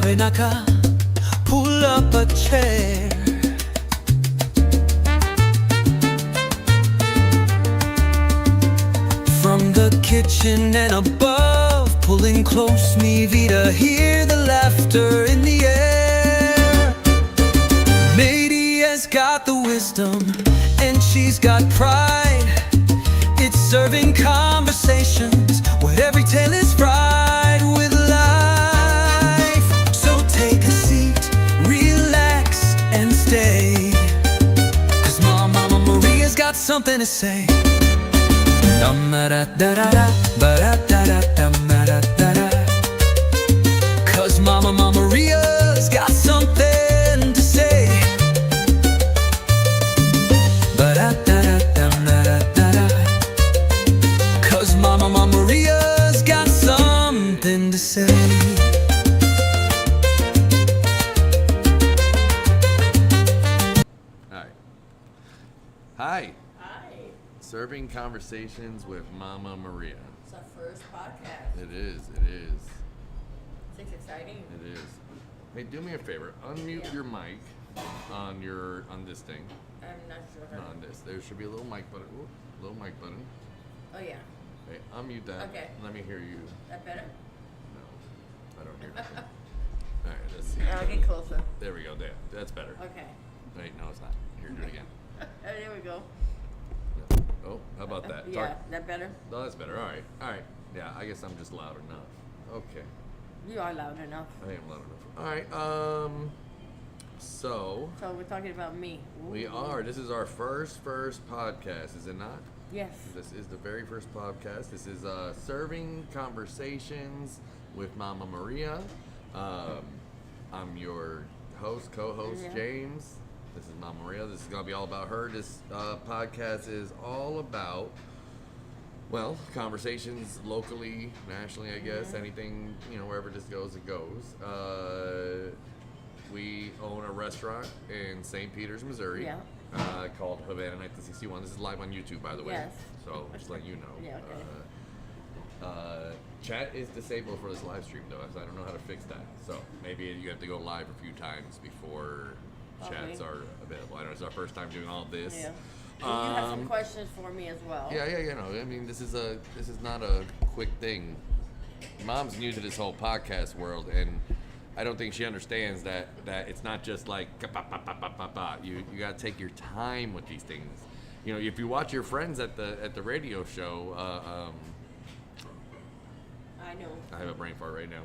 ven acá, pull up a chair. From the kitchen and above, pulling close, mi vida, hear the laughter in the air. Lady has got the wisdom, and she's got pride. It's serving conversations where every tale is fried with life. So take a seat, relax, and stay, 'cause Mama Maria's got something to say. Cause Mama Maria's got something to say. Cause Mama Maria's got something to say. Hi. Hi. Serving Conversations with Mama Maria. It's our first podcast. It is. It's exciting. It is. Hey, do me a favor. Unmute your mic on this thing. I'm not sure. Not on this. There should be a little mic button. Ooh, little mic button. Oh, yeah. Hey, unmute that. Okay. Let me hear you. That better? No, I don't hear anything. All right, let's see. I'll get closer. There we go. There. That's better. Okay. Wait, no, it's not. Here, do it again. There we go. Oh, how about that? Yeah, that better? No, that's better. All right. Yeah, I guess I'm just loud enough. Okay. You are loud enough. I am loud enough. All right. So we're talking about me. Ooh. we are. This is our first podcast, is it not? Yes. This is the very first podcast. This is Serving Conversations with Mama Maria. I'm your co-host, Yeah. James. This is Mama Maria. This is going to be all about her. This podcast is all about, well, conversations locally, nationally, I guess. Anything, wherever this goes, it goes. We own a restaurant in St. Peters, Missouri. Yeah. Called Havana 1961. This is live on YouTube, by the way. Yes. So just let you know. Yeah, okay. Chat is disabled for this live stream, though, so I don't know how to fix that. So maybe you have to go live a few times before chats are available. I know it's our first time doing all this. Yeah. You have some questions for me as well. Yeah. I mean, this is not a quick thing. Mom's new to this whole podcast world, and I don't think she understands that it's not just like you got to take your time with these things. If you watch your friends at the radio show, I know. I have a brain fart right now.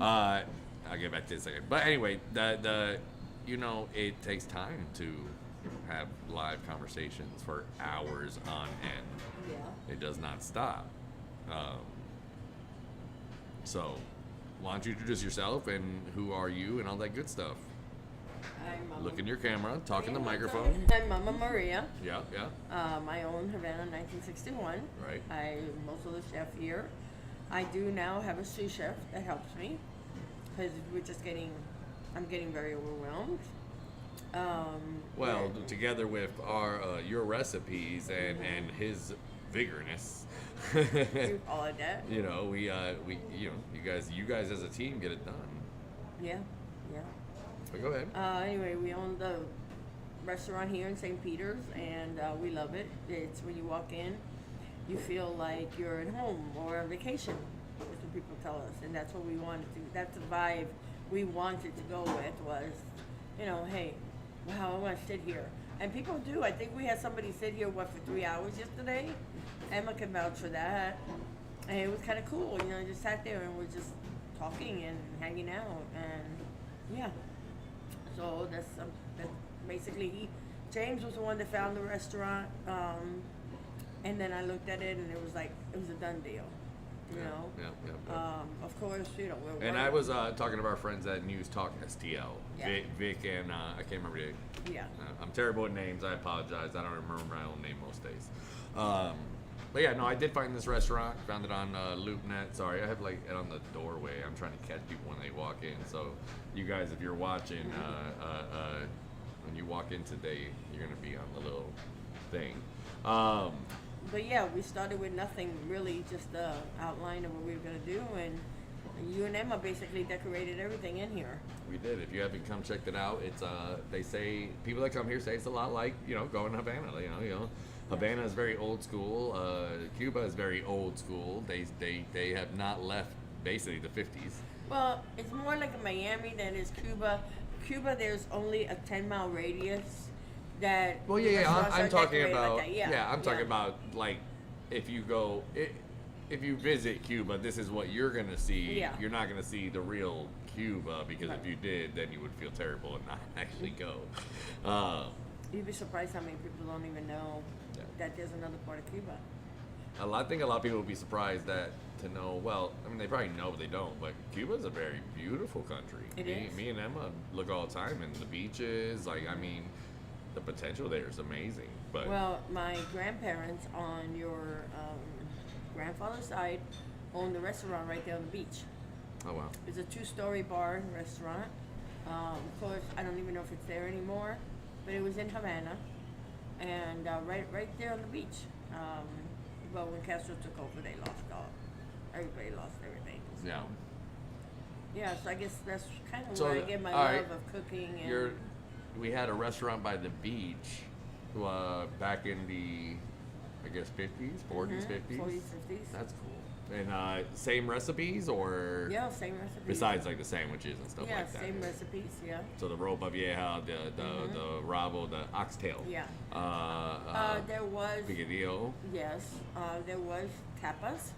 I'll get back to it in a second. But anyway, it takes time to have live conversations for hours on end. Yeah. It does not stop. So, why don't you introduce yourself and who are you and all that good stuff? I'm Mama. Look in your camera, talk in the microphone. I'm Mama Maria. Yeah. I own Havana 1961. Right. I'm also the chef here. I do now have a sous chef that helps me because I'm getting very overwhelmed. Well, together with your recipes and his vigorness, You call it that? we you guys as a team get it done. Yeah. But go ahead. Anyway, we own the restaurant here in St. Peters, and we love it. It's when you walk in, you feel like you're at home or on vacation. That's what people tell us, and that's what we wanted to. That's the vibe we wanted to go with was, hey, wow, I want to sit here. And people do. I think we had somebody sit here, for 3 hours yesterday? Emma can vouch for that. And it was kind of cool, just sat there and we're just talking and hanging out. And, yeah. So that's basically, James was the one that found the restaurant. And then I looked at it and it was a done deal. Yeah. Of course, we're And I was talking to our friends at News Talk STL, Yeah. Vic and I can't remember the. Yeah. I'm terrible at names. I apologize. I don't remember my own name most days. But yeah, no, I did find this restaurant. Found it on LoopNet. Sorry, I have it on the doorway. I'm trying to catch people when they walk in. So, you guys, if you're watching, when you walk in today, you're gonna be on the little thing. But yeah, we started with nothing really, just the outline of what we were gonna do, and You and Emma basically decorated everything in here. We did. If you haven't come checked it out, it's they say people that come here say it's a lot like going to Havana. Havana is very old school. Cuba is very old school. They have not left basically the 50s. Well, it's more like a Miami than is Cuba. Cuba, there's only a 10-mile radius that. Well, restaurants I'm are talking decorated about. like that. I'm talking about like if you go. If you visit Cuba, this is what you're gonna see. Yeah. You're not gonna see the real Cuba because if you did, then you would feel terrible and not actually go. You'd be surprised how many people don't even know that there's another part of Cuba. I think a lot of people would be surprised to know. Well, I mean, they probably know, but they don't. But Cuba is a very beautiful country. It is. Me and Emma look all the time, and the beaches. The potential there is amazing. But Well, my grandparents on your grandfather's side owned the restaurant right there on the beach. oh wow, It's a 2-story bar and restaurant. Of course, I don't even know if it's there anymore, but it was in Havana, and right there on the beach. But when Castro took over, they lost all. Everybody lost everything. So. yeah. Yeah, so I guess that's kind of So, where I get my all love right, of cooking. And We had a restaurant by the beach, back in the, I guess 50s, 40s, 50s. 40s, 50s. That's cool. And same recipes or Yeah, same recipes. besides like the sandwiches and stuff Yeah, like that. same recipes. Yeah. So the ropa vieja, the rabo, the oxtail. Yeah. There was. Picadillo. Yes, there was tapas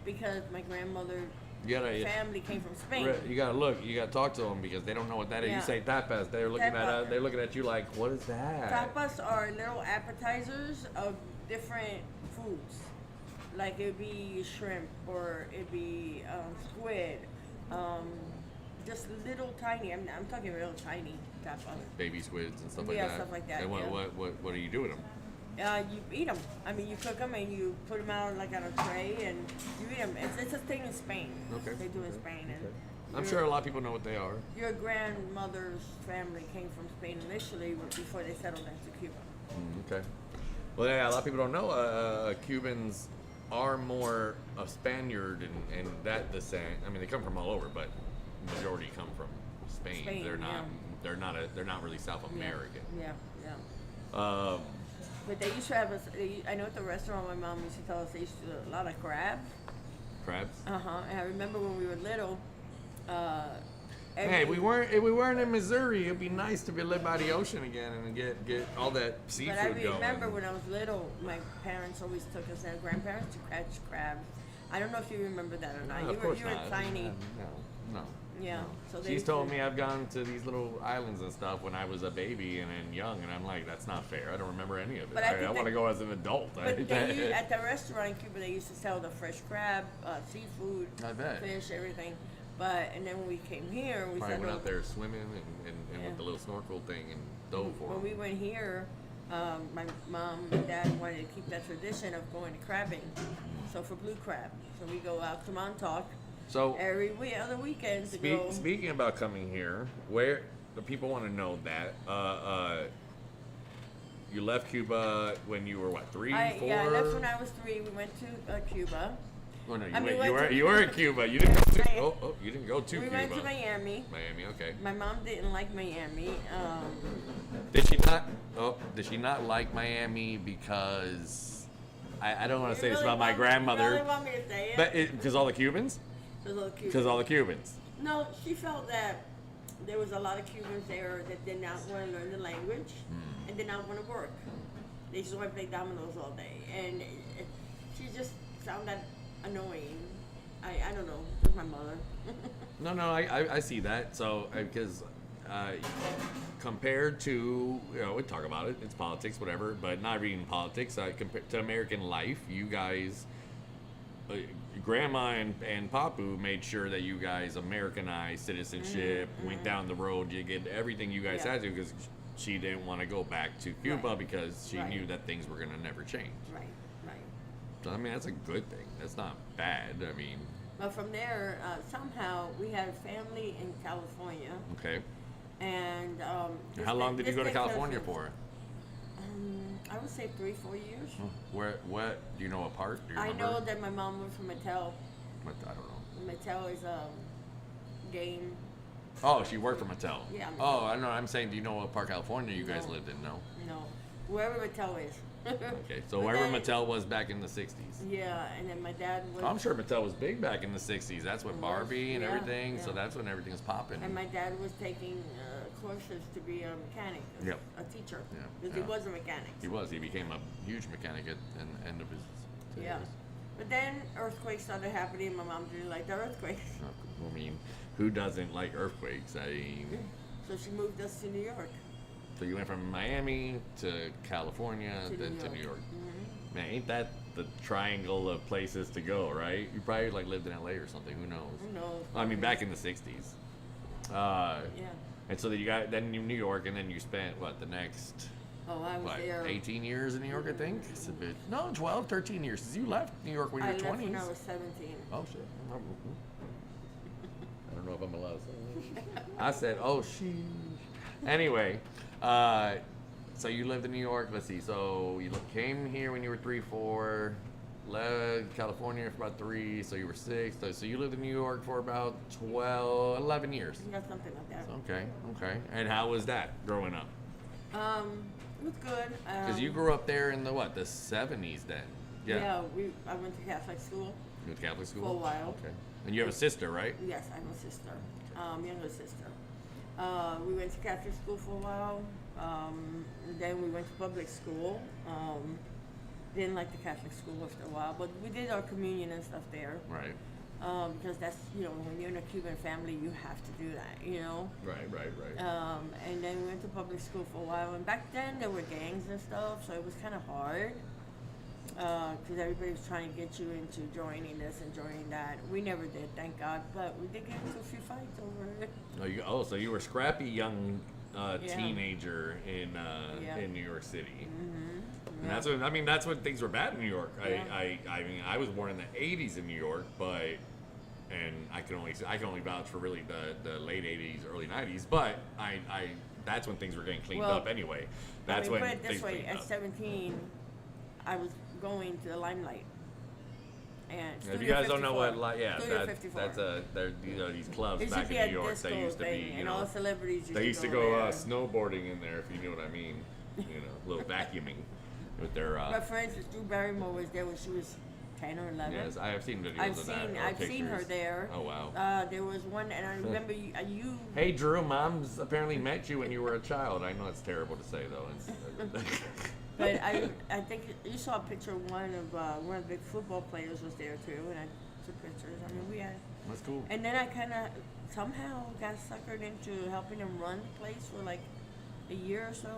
because my grandmother You gotta family came from Spain. You gotta look. You gotta talk to them because they don't know what that is. Yeah. You say tapas, they're looking Tapa. they're looking at you like, what is that? Tapas are little appetizers of different foods. Like it'd be shrimp or it'd be squid. Just little tiny. I'm talking real tiny tapas. Baby squids and stuff like Yeah, that. stuff like that, And yeah. what do you do with them? You eat them. I mean, you cook them and you put them out like on a tray and you eat them. It's a thing in Spain. Okay. They do in Spain. And I'm sure a lot of people know what they are. your grandmother's family came from Spain initially before they settled into Cuba. Okay. Well, yeah, a lot of people don't know. Cubans are more a Spaniard and that descent. I mean, they come from all over, but majority come from Spain. Spain, They're not. yeah. They're not really South American. Yeah. But they used to have I know at the restaurant my mom used to tell us they used to do a lot of crabs. Crabs. And I remember when we were little. Hey, if we weren't in Missouri, it'd be nice to be live by the ocean again and get all that seafood But I going. remember when I was little, my parents always took us and grandparents to catch crabs. I don't know if you remember that or not. No, You of course were not. tiny. No. Yeah. So they She's used told to- me I've gone to these little islands and stuff when I was a baby and young, and I'm like, that's not fair. I don't remember any of it. But I think I want to that- go as an adult. But at the restaurant in Cuba, they used to sell the fresh crab, seafood, I bet. fish, everything. And then when we came here, we Probably said, went out there swimming and Yeah. with the little snorkel thing and dove for when 'em. we went here, my mom and dad wanted to keep that tradition of going to crabbing. So for blue crab, so we go out to Montauk So every other weekend to go. speaking about coming here, where the people want to know that you left Cuba when you were what, 3, 4? Yeah, I left when I was 3. We went to Cuba. Oh no, I mean, you were in Cuba. You didn't go to. Right. You didn't go to We Cuba. went to Miami. Miami, okay. My mom didn't like Miami. Did she not? Oh, did she not like Miami because I don't want to say this about my You grandmother, really want me to say it? but because all the Cubans, because all the Cubans. No, she felt that there was a lot of Cubans there that did not want to learn the language and did not want to work. They just want to play dominoes all day, and she just found that annoying. I don't know. It was my mother. No, I see that. So because compared to we talk about it, it's politics, whatever, but not reading politics. Compared to American life, you guys. Grandma and Papu made sure that you guys Americanized citizenship, went down the road, you get everything you guys had to because she didn't want to go back to Cuba because she knew that things were going to never change. Right. So, I mean, that's a good thing. That's not bad. I mean, But from there, somehow we had family in California, okay. and How long did you go to California for? I would say 3-4 years. What do you know? A part? Do you I remember? know that my mom went from Mattel. I don't know. Mattel is a game. Oh, she worked for Mattel. Yeah, Mattel. Oh, I know. I'm saying, do you know what part of California you guys No. lived in? No. No, wherever Mattel is. Okay, so But wherever then- Mattel was back in the 60s. Yeah, and then my dad was. I'm sure Mattel was big back in the 60s. That's when It was, Barbie and yeah, everything. So yeah. that's when everything was popping. And my dad was taking courses to be a mechanic, Yep. a teacher, Yeah, because yeah. he was a mechanic. He was. He became a huge mechanic at the end of his. Yeah. But then earthquakes started happening. And my mom didn't like the earthquakes, I mean, who doesn't like earthquakes? so she moved us to New York. So you went from Miami to California, To then New to New York. York. Man, ain't that the triangle of places to go, right? You probably like lived in LA or something. Who knows? Who knows? I mean, back in the 60s. Yeah. And so then you got then New York, and then you spent what the next Oh, I was what there. 18 years in New York, I think. It's a bit 12, 13 years since you left New York when you I were left 20s. when I was 17. Oh shit! I don't know if I'm allowed to say that. I said, "Oh sheesh." Anyway, so you lived in New York. Let's see. So you came here when you were 3, 4. Left California for about 3. So you were 6. So you lived in New York for about 11 years. Yeah, something like that. Okay, okay. And how was that growing up? It was good. Because you grew up there in the 70s then. Yeah, I went to Catholic school. You went to Catholic school? For a while. Okay. And you have a sister, right? Yes, I have a sister, younger sister. We went to Catholic school for a while. Then we went to public school. Didn't like the Catholic school after a while, but we did our communion and stuff there. Right. Because that's, when you're in a Cuban family, you have to do that, Right. And then we went to public school for a while. And back then, there were gangs and stuff, so it was kind of hard. Because everybody was trying to get you into joining this and joining that. We never did, thank God. But we did get into a few fights over it. So you were a scrappy young Yeah. teenager in Yeah. in New York City. And Yeah. that's when things were bad in New York. Yeah. I mean, I was born in the 80s in New York, and I can only vouch for really the late 80s, early 90s. But that's when things were getting cleaned Well, up anyway. That's when put it things this way, cleaned at up. 17, I was going to the Limelight. And If you guys don't know what, Studio 54. these clubs It used back to be in a New York. disco They used to thing, be, and all the celebrities they used to go go there. snowboarding in there, if you know what I mean. A little vacuuming with their. But for instance, Drew Barrymore was there when she was 10 or 11. Yes, I have seen videos of that. or I've seen her pictures. there. Oh wow. There was one, and I remember you. Hey Drew, Mom's apparently met you when you were a child. I know it's terrible to say though. But I think you saw a picture of one of the big football players was there too, and I took pictures. I mean, we had. That's cool. And then I kind of somehow got suckered into helping him run the place for like a year or so,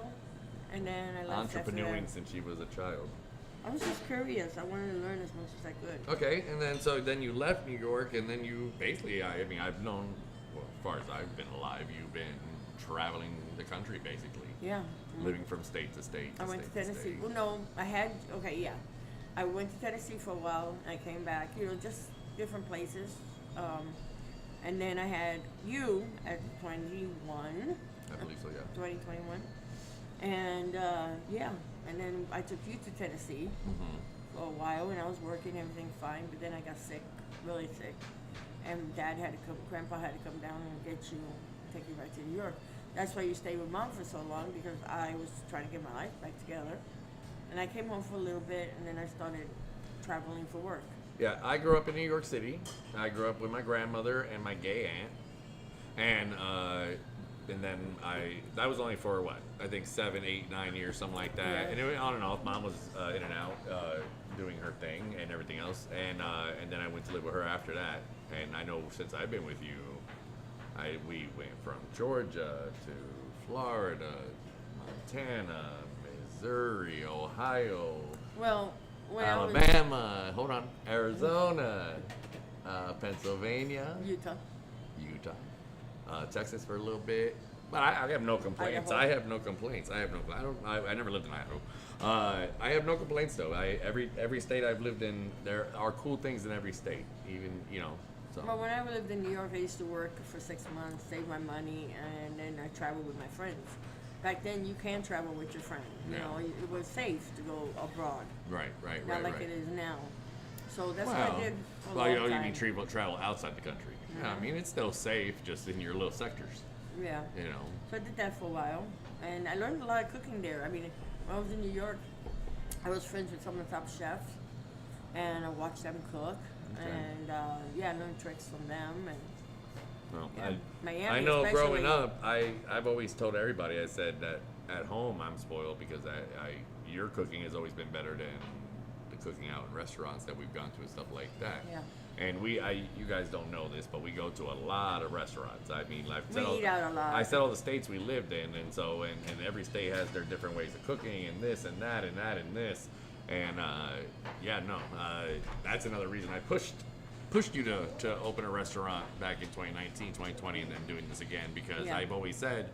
and then I left after Entrepreneuring that. since she was a child. I was just curious. I wanted to learn as much as I could. Okay, and then you left New York, and then you basically, I've known, well, as far as I've been alive, you've been traveling the country basically, Yeah. living from state to state. I went to state Tennessee. state. Well, no, I went to Tennessee for a while. And I came back. Just different places. And then I had you at 21. I believe so, yeah. 2021. And and then I took you to Tennessee for a while, and I was working, everything fine. But then I got sick, really sick, and Grandpa had to come down and get you, take you back to New York. That's why you stayed with Mom for so long, because I was trying to get my life back together. And I came home for a little bit, and then I started traveling for work. Yeah, I grew up in New York City. I grew up with my grandmother and my gay aunt, and then that was only for what, I think 7, 8, 9 years, something like that. Yeah. And it went on and off. Mom was in and out doing her thing and everything else, and then I went to live with her after that. And I know since I've been with you, we went from Georgia to Florida, Montana, Missouri, Ohio, Well, when Alabama, Arizona, Pennsylvania, Utah. Texas for a little bit. But I have no complaints. Idaho. I have no complaints. I never lived in Idaho. I have no complaints though. Every state I've lived in, there are cool things in every state. Even so. Well, when I lived in New York, I used to work for 6 months, save my money, and then I traveled with my friends. Back then, you can travel with your friend. Yeah. It was safe to go abroad. Right. Not like it is now. So that's what I did for a well, long you time. mean travel outside the country. Yeah, I mean, it's still safe, just in your little sectors. Yeah. You know. So I did that for a while, and I learned a lot of cooking there. I mean, when I was in New York, I was friends with some of the top chefs, and I watched them cook, Okay. and yeah, I learned tricks from them. And Well, yeah, Miami I know especially. growing up, I've always told everybody, I said that at home I'm spoiled because your cooking has always been better than the cooking out in restaurants that we've gone to and stuff like that. Yeah. And you guys don't know this, but we go to a lot of restaurants. I mean, like We eat out a lot. I said all the states we lived in, and so and every state has their different ways of cooking, and this and that and that and this, and that's another reason I pushed you to open a restaurant back in 2019, 2020, and then doing this again because Yeah. I've always said,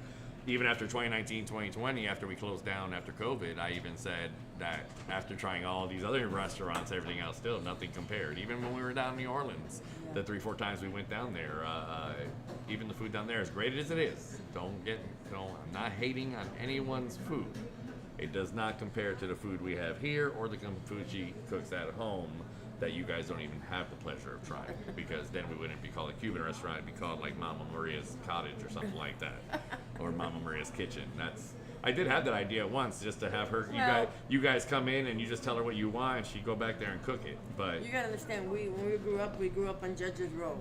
even after 2019, 2020, after we closed down after COVID, I even said that after trying all these other restaurants, everything else still nothing compared. Even when we were down in New Orleans, Yeah. the 3-4 times we went down there, even the food down there, as great as it is, I'm not hating on anyone's food. It does not compare to the food we have here or the food she cooks at home that you guys don't even have the pleasure of trying, because then we wouldn't be called a Cuban restaurant, it'd be called like Mama Maria's Cottage or something like that, or Mama Maria's Kitchen. I did have that idea once, just to have her, you guys come in and you just tell her what you want and she'd go back there and cook it, but You gotta understand, when we grew up on Judges Row.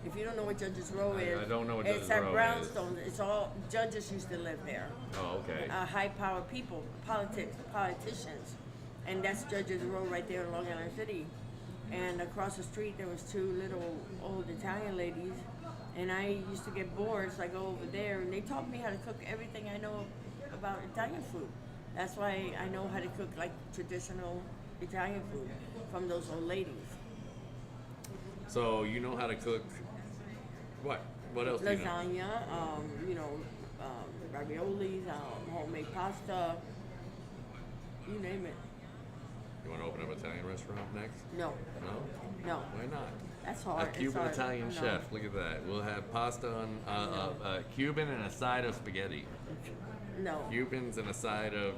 If you don't know what Judges Row is, I don't know what Judges it's at Row is. Brownstone. It's all judges used to live there. oh, okay. High-powered people, politicians, and that's Judges Row right there in Long Island City. And across the street there was two little old Italian ladies, and I used to get bored, so I go over there, and they taught me how to cook everything I know about Italian food. That's why I know how to cook like traditional Italian food from those old ladies. So you know how to cook what? What else do you know? Lasagna, raviolis, homemade pasta, you name it. You want to open up an Italian restaurant next? No, No? no, Why not? that's hard. A It's Cuban hard. Italian No. chef. Look at that. We'll have pasta on Cuban and a side of spaghetti. No. Cubans and a side of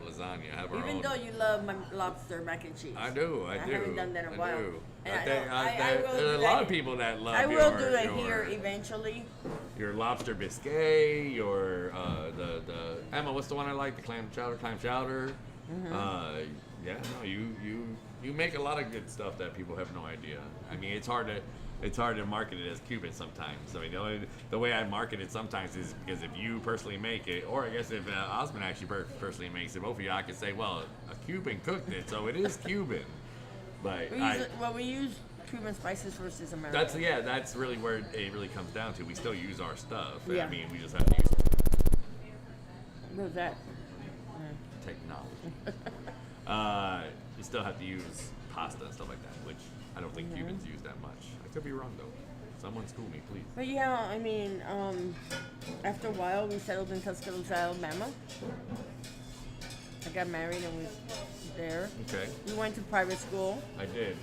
lasagna. Have our Even own. though you love my lobster mac and cheese. I do. I haven't done that in a while. Do. And I think, I will there are do a that. lot of people that love I your, will do that your, here eventually. your lobster biscuit, your the Emma. What's the one I like? The clam chowder. Mm-hmm. Yeah, no, you make a lot of good stuff that people have no idea. I mean, it's hard to market it as Cuban sometimes. I mean, the way I market it sometimes is because if you personally make it, or I guess if Osman actually personally makes it, both of you, I could say, well, a Cuban cooked it, so it is Cuban. But We use Cuban spices versus American. that's really where it really comes down to. We still use our stuff. Yeah. I mean, we just have to use What's that? technology. You still have to use pasta and stuff like that, which I don't think Cubans use that much. I could be wrong though. Someone school me, please. But yeah, I mean, after a while, we settled in Tuscaloosa, Alabama. I got married and we was there. Okay, We went to private school. I did.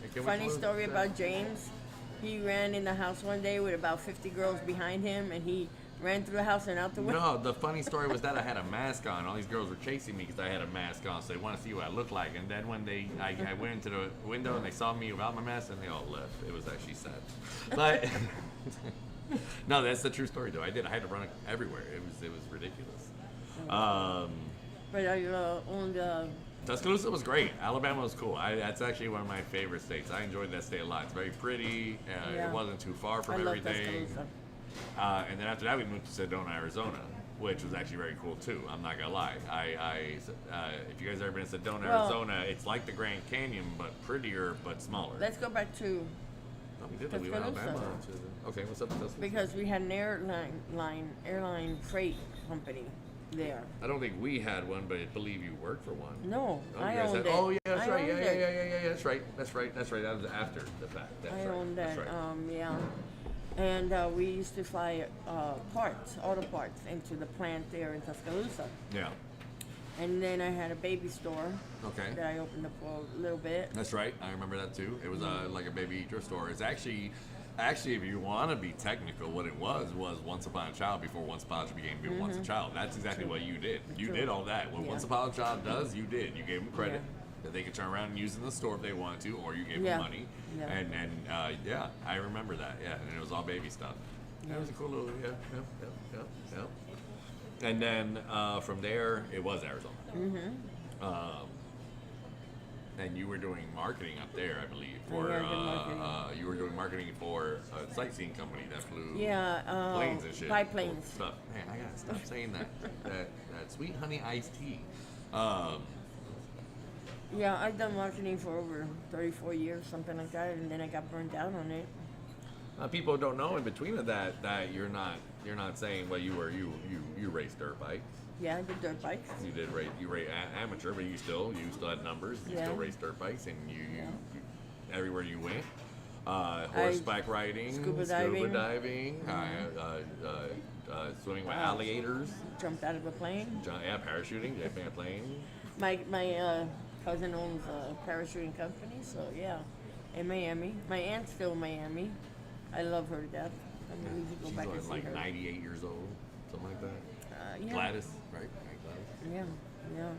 Hey, can we Funny close story that? about James. He ran in the house one day with about 50 girls behind him, and he ran through the house and out the window. No, the funny story was that I had a mask on. All these girls were chasing me because I had a mask on, so they want to see what I looked like. And then when I went into the window and they saw me without my mask, and they all left. It was actually sad. But no, that's the true story though. I had to run everywhere. It was ridiculous. But I owned Tuscaloosa was great. Alabama was cool. That's actually one of my favorite states. I enjoyed that state a lot. It's very pretty. Yeah. It wasn't too far I from love everything. Tuscaloosa. And then after that, we moved to Sedona, Arizona, which was actually very cool too. I'm not gonna lie. If you guys ever been to Sedona, Well- Arizona, it's like the Grand Canyon, but prettier, but smaller. Let's go back to Oh, we did that. We went Tuscaloosa. Alabama. Okay, what's up with Tuscaloosa? because we had an airline freight company there. I don't think we had one, but I believe you worked for one. No, Oh, you I guys owned had- it. Oh, yeah, that's I right. owned Yeah, it. yeah. That's right. That was after the fact. That's I right. owned That's that. right. Yeah. And we used to fly auto parts, into the plant there in Tuscaloosa. Yeah. And then I had a baby store Okay. that I opened up for a little bit. That's right. I remember that too. It was like a baby thrift store. It's actually, if you want to be technical, what it was Once Upon a Child before Once Upon a Child became Once a Child. That's exactly what you did. You True. did all that. What Yeah. Once Upon a Child does, you did. You gave them credit. that they could turn around and use in the store if they wanted to, or you gave Yeah. them money. Yeah. And yeah, I remember that. Yeah, and it was all baby stuff. That was a cool little yeah. And then from there, it was Arizona. And you were doing marketing up there, I believe. For Yeah, I did marketing. you were doing marketing for a sightseeing company that flew Yeah, planes and shit. biplanes. Stuff. Man, I gotta stop saying that. that sweet honey iced tea. Yeah, I've done marketing for over 34 years, something like that, and then I got burned out on it. People don't know in between of that you're not saying well you raced dirt bikes. Yeah, I did dirt bikes. You did race amateur, but you still had numbers. You Yeah. still raced dirt bikes, and you everywhere you went. Horseback riding, scuba diving. swimming with alligators. Jumped out of a plane. Yeah, parachuting, jumping a plane. My cousin owns a parachuting company, so yeah, in Miami. My aunt's still in Miami. I love her to death. I mean, we should go She's back and see like her. 98 years old, something like that. Yeah. Gladys, right? Right, Gladys. Yeah. No.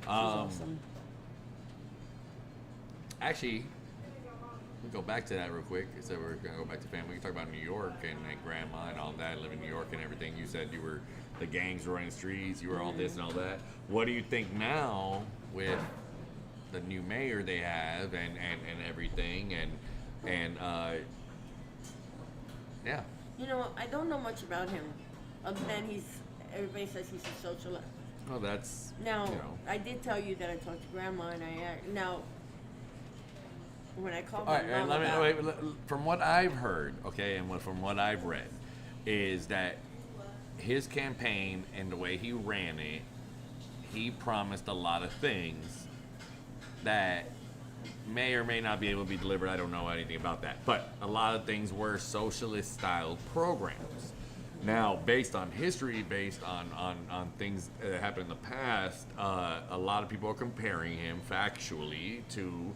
She's awesome. Actually, we go back to that real quick. So we're gonna go back to family. We talk about New York and grandma and all that, living in New York and everything. You said you were the gangs were running the streets. You were all this and all that. What do you think now with the new mayor they have and everything and yeah. You know, I don't know much about him, other than everybody says he's a socialist. Well, that's Now, you know. I did tell you that I talked to Grandma, and now, when I called All my right, mom let me, about... wait, from what I've heard, okay, and from what I've read, is that his campaign and the way he ran it, he promised a lot of things that may or may not be able to be delivered. I don't know anything about that. But a lot of things were socialist-style programs. Now, based on history, based on things that happened in the past, a lot of people are comparing him factually to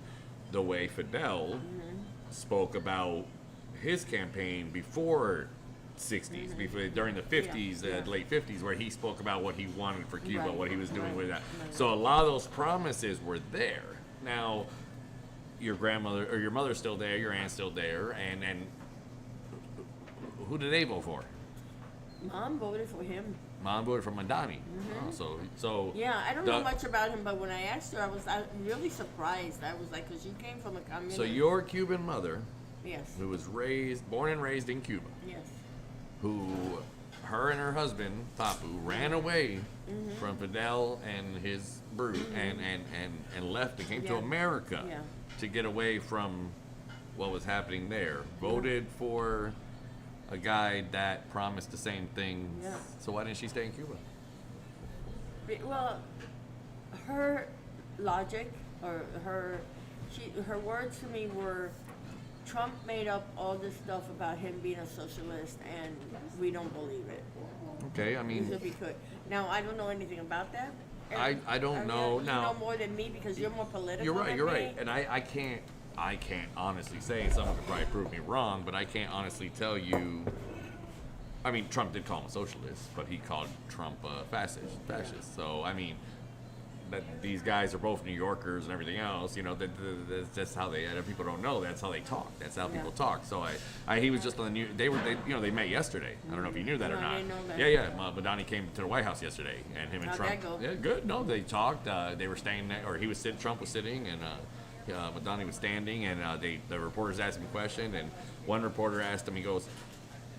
the way Fidel spoke about his campaign before 60s, before, during the 50s, late 50s, where he spoke about what he wanted for Cuba, Right, what he was doing with that. right. So a lot of those promises were there. Now, your grandmother or your mother's still there, your aunt's still there, and who did they vote for? Mom voted for him. Mom voted for Mandani. So Yeah, I don't know much about him, but when I asked her, I was really surprised. I was like, because you came from a communist. So your Cuban mother, Yes. who was born and raised in Cuba, Yes. who her and her husband Papu ran away from Fidel and his brood and left and came to Yeah. America Yeah. to get away from what was happening there. Voted for a guy that promised the same thing. Yeah. So why didn't she stay in Cuba? Well, her logic or her words to me were, Trump made up all this stuff about him being a socialist, and we don't believe it. Okay, I mean, If we could. Now, I don't know anything about that. I don't know. You Now, know more than me because you're more political. you're than right, me. and I can't honestly say. Someone could probably prove me wrong, but I can't honestly tell you. I mean, Trump did call him a socialist, but he called Trump a fascist. So I mean, that these guys are both New Yorkers and everything else. You know, that's how they. People don't know. That's how they talk. That's how people talk. So he was just on the news. They met yesterday. I don't know if you knew that or No, I not. didn't know that. Yeah. Madani came to the White House yesterday, and him and How'd Trump. that go? Yeah, good. No, they talked. They were staying there, or he was sitting. Trump was sitting, and Madani was standing, and the reporters asked him a question, and one reporter asked him. He goes,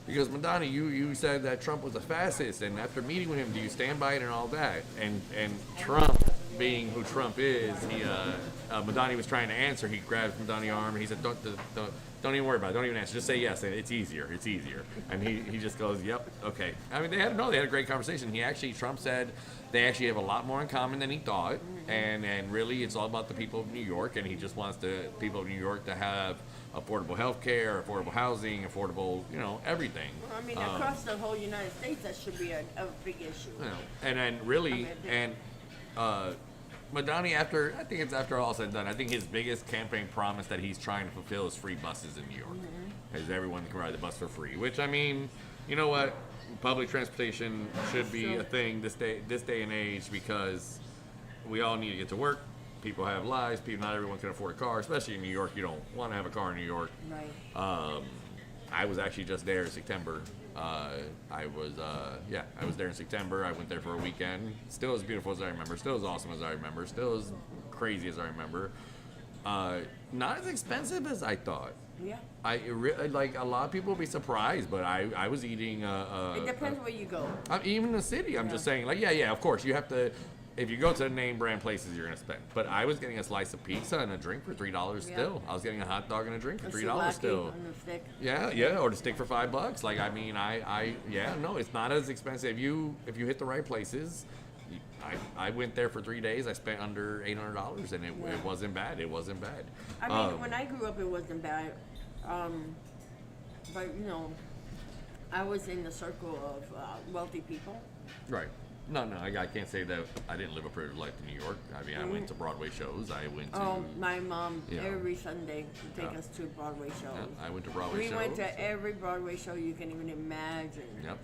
Madani, you said that Trump was a fascist, and after meeting with him, do you stand by it and all that? And Trump, being who Trump is, Madani was trying to answer. He grabbed Madani's arm and he said, "Don't even worry about it. Don't even answer. Just say yes. It's easier. It's easier." And he just goes, "Yep, okay." I mean, they had a great conversation. Trump said they actually have a lot more in common than he thought, and really, it's all about the people of New York, and he just wants the people of New York to have affordable health care, affordable housing, affordable, everything. Well, I mean, across the whole United States, that should be a big issue. And then really, Madani, I think it's after all said and done, I think his biggest campaign promise that he's trying to fulfill is free buses in New York. Because everyone can ride the bus for free. Which, I mean, you know what? Public transportation should be a thing this day and age, because we all need to get to work. people have lives. People, not everyone can afford a car, especially in New York. You don't want to have a car in New York. Right. I was actually just there in September. I was there in September. I went there for a weekend. Still as beautiful as I remember. Still as awesome as I remember. Still as crazy as I remember. Not as expensive as I thought. Yeah. Like a lot of people will be surprised, but I was eating. It depends where you go. Even in the city, I'm just saying, like, yeah, of course you have to. If you go to name brand places, you're gonna spend. But I was getting a slice of pizza and a drink for $3 still. I was getting a hot dog and a drink for $3 still. On the stick. Yeah, or the stick for $5. Like, I mean, no, it's not as expensive. If you hit the right places, I went there for 3 days. I spent under $800, and it wasn't bad. It wasn't bad. I mean, when I grew up, it wasn't bad. But you know, I was in the circle of wealthy people. Right. No, I can't say that I didn't live a privileged life in New York. I mean, I went to Broadway shows. I went to. Oh, my mom every know, Sunday would take us to Broadway shows. I went to Broadway shows. We went to every Broadway show you can even imagine. Yep.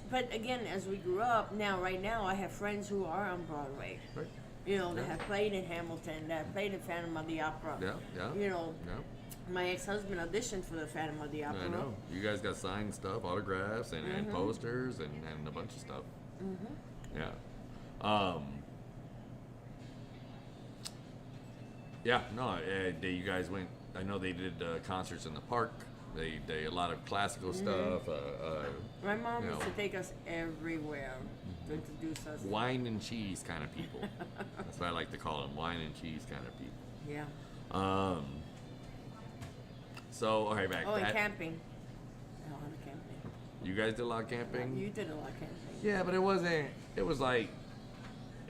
But again, as we grew up, right now, I have friends who are on Broadway. Right. You know, that have played in Hamilton, that have played in Phantom of the Opera. Yeah. You know. Yeah. My ex-husband auditioned for the Phantom of the Opera. I know. You guys got signed stuff, autographs, and posters, and a bunch of stuff. Mm-hmm. Yeah. You guys went. I know they did concerts in the park. They a lot of classical stuff. My mom used to take us everywhere to introduce us. Wine and cheese kind of people. That's what I like to call them. Wine and cheese kind of people. Yeah. So okay, back. Oh, and camping. A lot of camping. You guys did a lot of camping. You did a lot of camping. Yeah, but it wasn't. It was like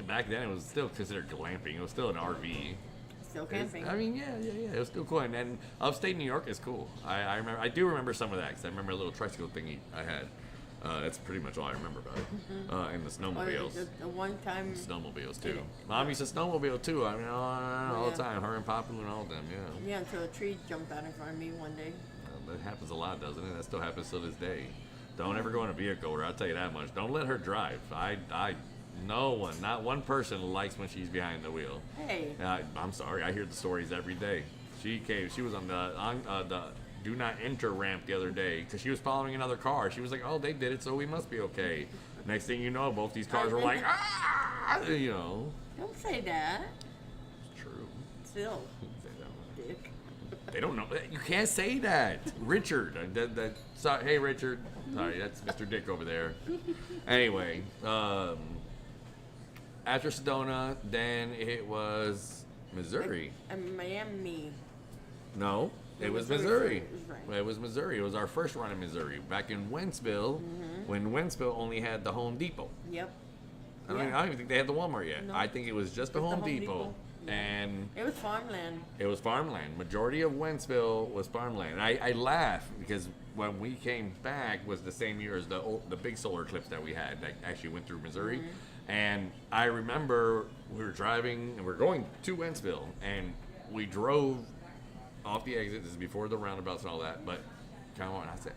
back then. It was still considered glamping. It was still an RV. Still camping. I mean, yeah. It was still cool. And upstate New York is cool. I remember. I do remember some of that because I remember a little tricycle thingy I had. That's pretty much all I remember about it. And the snowmobiles. The one time. Snowmobiles too. Mom used to snowmobile too. I mean, all the time. Her and Papa and all of them. Yeah. Yeah, until a tree jumped out in front of me one day. That happens a lot, doesn't it? That still happens to this day. Don't ever go in a vehicle where I'll tell you that much. Don't let her drive. No one, not one person likes when she's behind the wheel. Hey. I'm sorry. I hear the stories every day. She was on the do not enter ramp the other day because she was following another car. She was like, "Oh, they did it, so we must be okay." Next thing you know, both these cars were like, "Ah!" You know. Don't say that. It's true. Still. Say that one. Dick. They don't know. You can't say that. Richard. Sorry, hey, Richard. Sorry, that's Mr. Dick over there. Anyway, after Sedona, then it was Missouri. Miami. No, it was Missouri. It was Missouri. It was our first run in Missouri. Back in Wentzville, when Wentzville only had the Home Depot. Yep. I don't even think they had the Walmart yet. No. I think it was just the Home Depot. Yeah. And it was farmland. It was farmland. Majority of Wentzville was farmland. I laugh because when we came back was the same year as the big solar eclipse that we had that actually went through Missouri. And I remember we were driving and we are going to Wentzville and we drove off the exit. This is before the roundabouts and all that, but come on, I said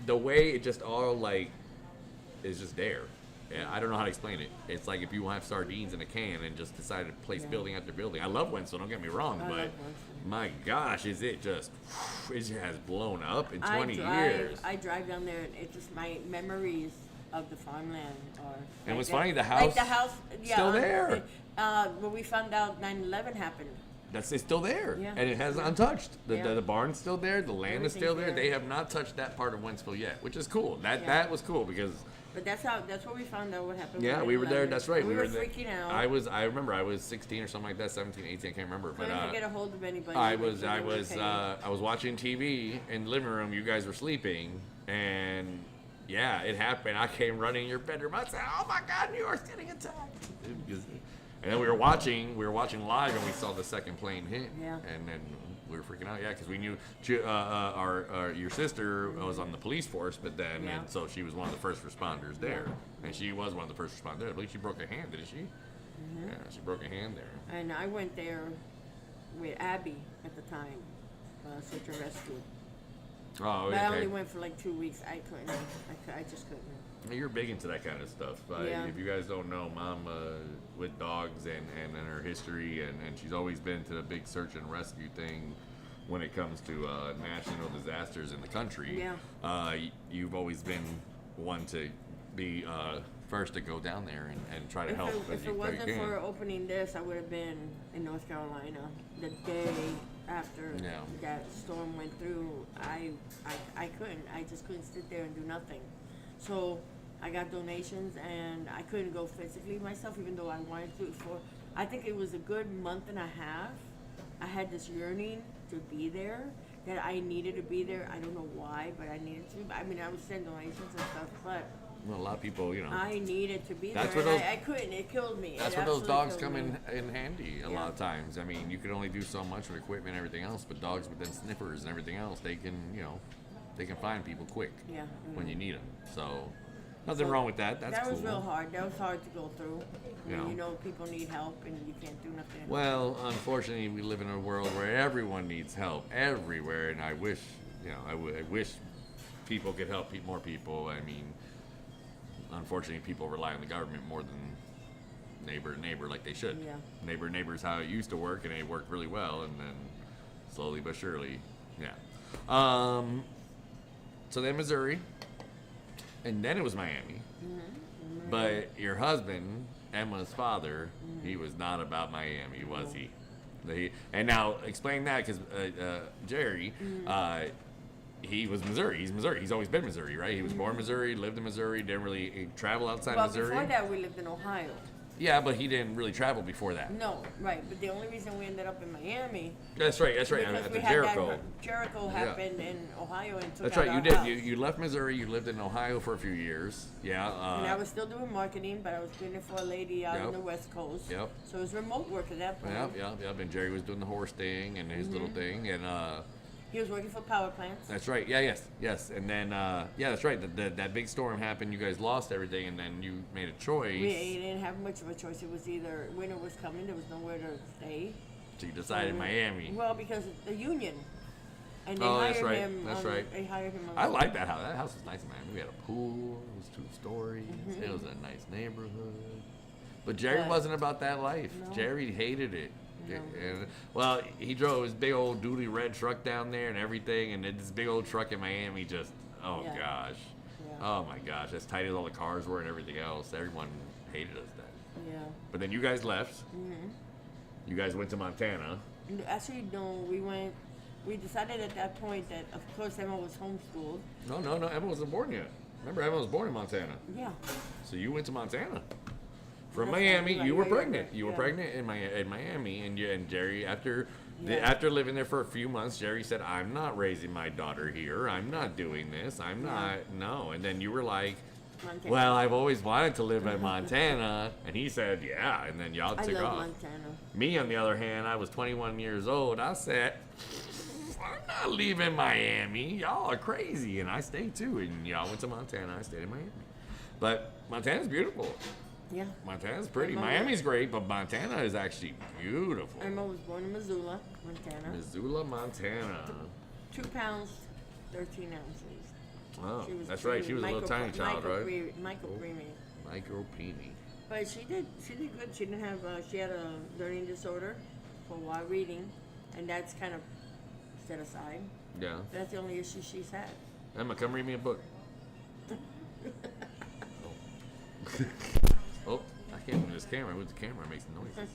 the way it just all like is just there. Yeah, I don't know how to explain it. It's like if you have sardines in a can and just decided to place building after building. I love Wentzville, don't get me wrong, but my gosh, it just has blown up in 20 years. I drive down there and it's just my memories of the farmland are. And what's funny, the house, still there. When we found out 9/11 happened. It's still there, yeah. And it has untouched. The barn's still there, the land is still there. there. They have not touched that part of Wentzville yet, which is cool. That was cool because. But that's where we found out what happened. Yeah, we were there. That's right. We were there. freaking out. I remember I was 16 or something like that, 17, 18, I can't remember. But couldn't get a hold of anybody. I was watching TV in the living room. You guys were sleeping, and yeah, it happened. I came running in your bedroom. I said, "Oh my God, New York's getting attacked!" And then we were watching live, and we saw the second plane hit. Yeah. And then we were freaking out, because we knew your sister was on the police force, but then and so she was one of the first responders there, and she was one of the first responders. I believe she broke a hand, didn't she? Mm-hmm. Yeah, she broke a hand there. And I went there with Abby at the time, search and rescue. Oh, But I okay. only went for like 2 weeks. I couldn't. I just couldn't. You're big into that kind of stuff. Yeah. If you guys don't know, Mom with dogs and her history, and she's always been to the big search and rescue thing when it comes to national disasters in the country. Yeah. You've always been one to be first to go down there and try to help. If it wasn't for opening this, I would have been in North Carolina the day after Yeah. that storm went through. I couldn't. I just couldn't sit there and do nothing. So I got donations, and I couldn't go physically myself, even though I wanted to. I think it was a good month and a half. I had this yearning to be there, that I needed to be there. I don't know why, but I needed to. I mean, I would send donations and stuff, but Well, a lot of people, I needed to be That's there. where And those- I couldn't. It killed me. that's It where those absolutely dogs killed come me. in handy a Yeah. lot of times. I mean, you can only do so much with equipment and everything else, but dogs with them sniffers and everything else, they can, they can find people quick Yeah. when you need them. So nothing wrong with that. That's that cool. was real hard. That was hard to go through. Yeah. You know, people need help, and you can't do nothing. Well, unfortunately, we live in a world where everyone needs help everywhere, and I wish, I wish people could help more people. I mean, unfortunately, people rely on the government more than neighbor to neighbor like they should. Yeah. Neighbor to neighbor is how it used to work, and it worked really well, and then slowly but surely, yeah. So then Missouri, and then it was Miami. But your husband, Emma's father, he was not about Miami, was he? And now explain that, because Jerry, he was Missouri. He's Missouri. He's always been Missouri, right? He was born in Missouri, lived in Missouri, didn't really travel outside Well, Missouri. before that, we lived in Ohio. Yeah, but he didn't really travel before that. No, right. But the only reason we ended up in Miami That's right. because At we the had Jericho. that Jericho happened in Ohio and took That's out right. our You did. house. You left Missouri. You lived in Ohio for a few years. Yeah. And I was still doing marketing, but I was doing it for a lady out on the West Coast. Yep. So it was remote work at that point. Yep. And Jerry was doing the horse thing and his little thing, and He was working for power plants. that's right. Yeah. Yes. And then that's right. That big storm happened. You guys lost everything, and then you made a choice. We didn't have much of a choice. It was either winter was coming, there was nowhere to stay. So you decided Miami. Well, because of the union. And they Oh, hired that's right. him. That's right. They hired him. I like that house. That house was nice in Miami. We had a pool. It was 2 stories. It was a nice neighborhood. But Jerry But- wasn't about that life. No. Jerry hated it. No. And, well, he drove his big old dually red truck down there and everything, and then this big old truck in Miami just, oh Yeah. gosh. Yeah. Oh my gosh, as tight as all the cars were and everything else, everyone hated us then. Yeah. But then you guys left. You guys went to Montana. Actually, no, we decided at that point that, of course, Emma was homeschooled. No, Emma wasn't born yet. Remember, Emma was born in Montana. Yeah. So you went to Montana. From That's Miami, right, you were right, pregnant. right, You were yeah. pregnant in Miami, and Jerry, after Yeah. after living there for a few months, Jerry said, "I'm not raising my daughter here. I'm not doing this. I'm not no." And then you were like, Montana. "Well, I've always wanted to live in Montana," and he said, "Yeah." And then y'all I took love off. Montana. Me, on the other hand, I was 21 years old. I said, "I'm not leaving Miami. Y'all are crazy," and I stayed too. And y'all went to Montana. I stayed in Miami. But Montana's beautiful. Yeah. Montana's pretty. Emma- Miami's great, but Montana is actually beautiful. Emma was born in Missoula, Montana. Missoula, Montana. 2 pounds, 13 ounces. Oh, She was that's right. She was a little micro- tiny child, right? Michael preemie. Micropene. But she did good. She didn't have, she had a learning disorder for while reading, and that's kind of set aside. Yeah. That's the only issue she's had. Emma, come read me a book. Oh, I can't move this camera. With the camera, it makes noises.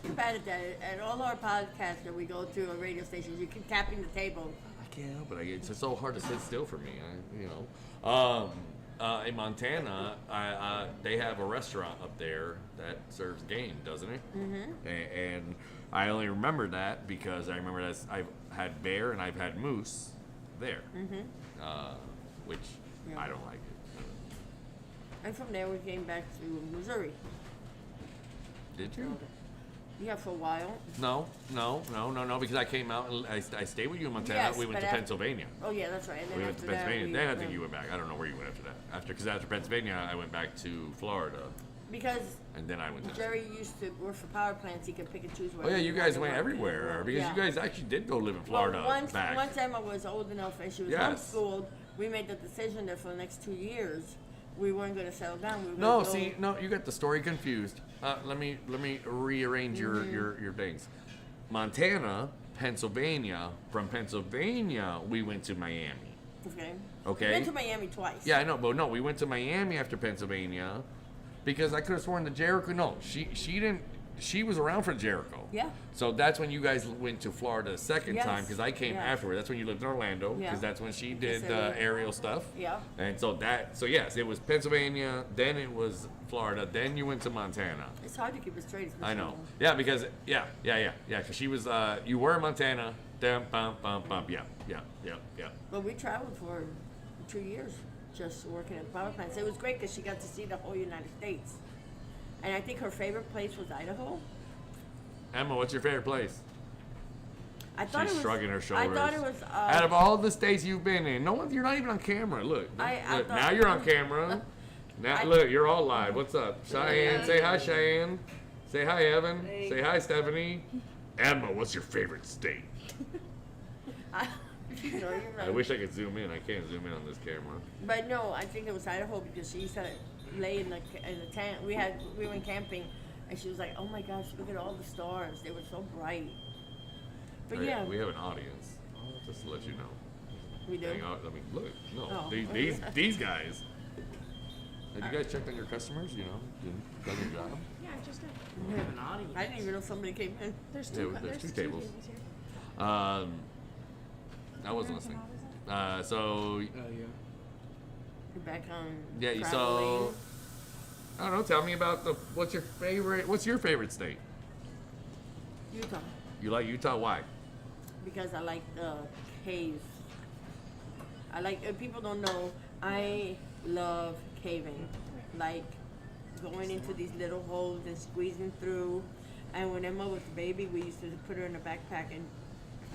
Too bad at that. At all our podcasts that we go to, or radio stations, you keep tapping the table. I can't help it. It's just so hard to sit still for me. In Montana, they have a restaurant up there that serves game, doesn't it? Mm-hmm. And I only remember that because I remember that I've had bear and I've had moose there, which Yeah. I don't like it. And from there, we came back to Missouri. Did you? Yeah, for a while. No, because I came out and I stayed with you in Montana. Yes, we went but to after- Pennsylvania. Oh yeah, that's right. And then We went to after that, Pennsylvania. we, Then I think you went back. I don't know where you went after that. Because after Pennsylvania, I went back to Florida. Because and then I went to. Jerry used to work for power plants. He could pick and choose where. Oh yeah, he you wanted guys to went work. everywhere because Yeah. you guys actually did go live in Florida. Well, back. once Emma was old enough and she was Yes. homeschooled, we made the decision that for the next 2 years we weren't going to settle down. We were No, gonna go, see, no, you got the story confused. Let me rearrange Mm-hmm. your things. Montana, Pennsylvania. From Pennsylvania, we went to Miami. Okay. Okay. We went to Miami twice. Yeah, I know, but no, we went to Miami after Pennsylvania because I could have sworn the Jericho. No, she didn't. She was around for Jericho. Yeah. So that's when you guys went to Florida the second Yes, time because I came yes. afterward. That's when you lived in Orlando because Yeah. that's when she did so the we- aerial stuff. Yeah. And so yes, it was Pennsylvania, then it was Florida, then you went to Montana. It's hard to keep it straight. I know. Yeah, because because she was you were in Montana, then bump, yeah. But we traveled for 2 years just working at power plants. It was great because she got to see the whole United States. And I think her favorite place was Idaho. Emma, what's your favorite place? I thought She's it was, shrugging her shoulders. I thought it was. Out of all the states you've been in, no one, you're not even on camera. Look, I look thought- now you're on camera. Now look, you're all live. What's up, Cheyenne? Say hi, Cheyenne. Say hi, Evan. Say hi, Stephanie. Emma, what's your favorite state? you know, you're I right. wish I could zoom in. I can't zoom in on this camera. But no, I think it was Idaho because she used to lay in the tent. We went camping, and she was like, "Oh my gosh, look at all the stars! They were so bright." But yeah, We have an audience. Just to let you know. we do. Hang on, I mean, look, no, Oh. these guys. Have you guys checked on your customers? You know, done your job. Yeah, I just did. We have an audience. I didn't even know somebody came in. There's Yeah, two. there's two two tables. here. I wasn't listening. So We're back on. yeah, traveling. so I don't know. Tell me about what's your favorite state? Utah You like Utah? Why? because I like the caves. I like. People don't know. I love caving, like going into these little holes and squeezing through. And when Emma was a baby, we used to put her in a backpack and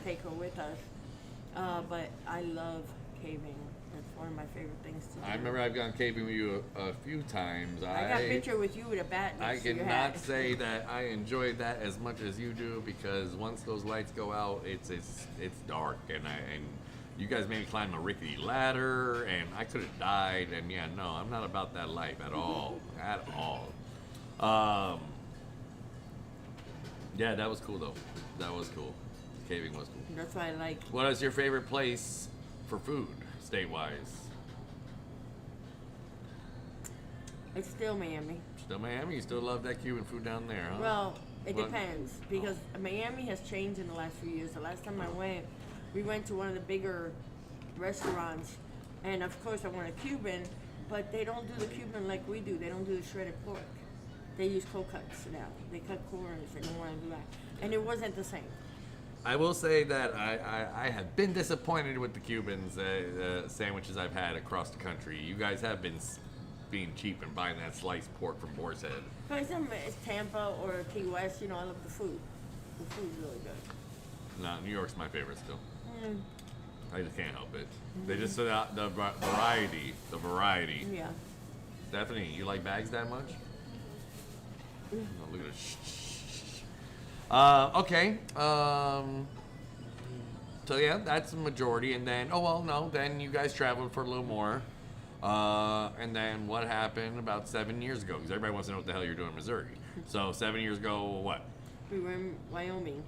take her with us. But I love caving. That's one of my favorite things to do. I remember I've gone caving with you a few times. I got a picture with you with a bat I next to your cannot hat. say that I enjoyed that as much as you do because once those lights go out, it's dark and you guys made me climb a rickety ladder and I could have died and yeah, no, I'm not about that life at all, at all. Yeah, that was cool though. That was cool. Caving was cool. That's why I like. What is your favorite place for food, state-wise? It's still Miami. Still Miami? You still love that Cuban food down there, huh? Well, it What? depends because Miami has changed in the last few years. The last time I went, we went to one of the bigger restaurants, and of course I want a Cuban, but they don't do the Cuban like we do. They don't do the shredded pork. They use cold cuts now. They cut corners. They don't want to do that, and it wasn't the same. I will say that I have been disappointed with the Cubans sandwiches I've had across the country. You guys have been being cheap and buying that sliced pork from Boar's Head. For example, it's Tampa or Key West. You know, I love the food. The food's really good. No, New York's my favorite still. Mm, I just can't help it. They just set out the variety. The variety. yeah. Stephanie, you like bags that much? No, look at this. Okay. So yeah, that's the majority, and then then you guys traveled for a little more, and then what happened about 7 years ago? Because everybody wants to know what the hell you're doing in Missouri. So 7 years ago, what? We were in Wyoming.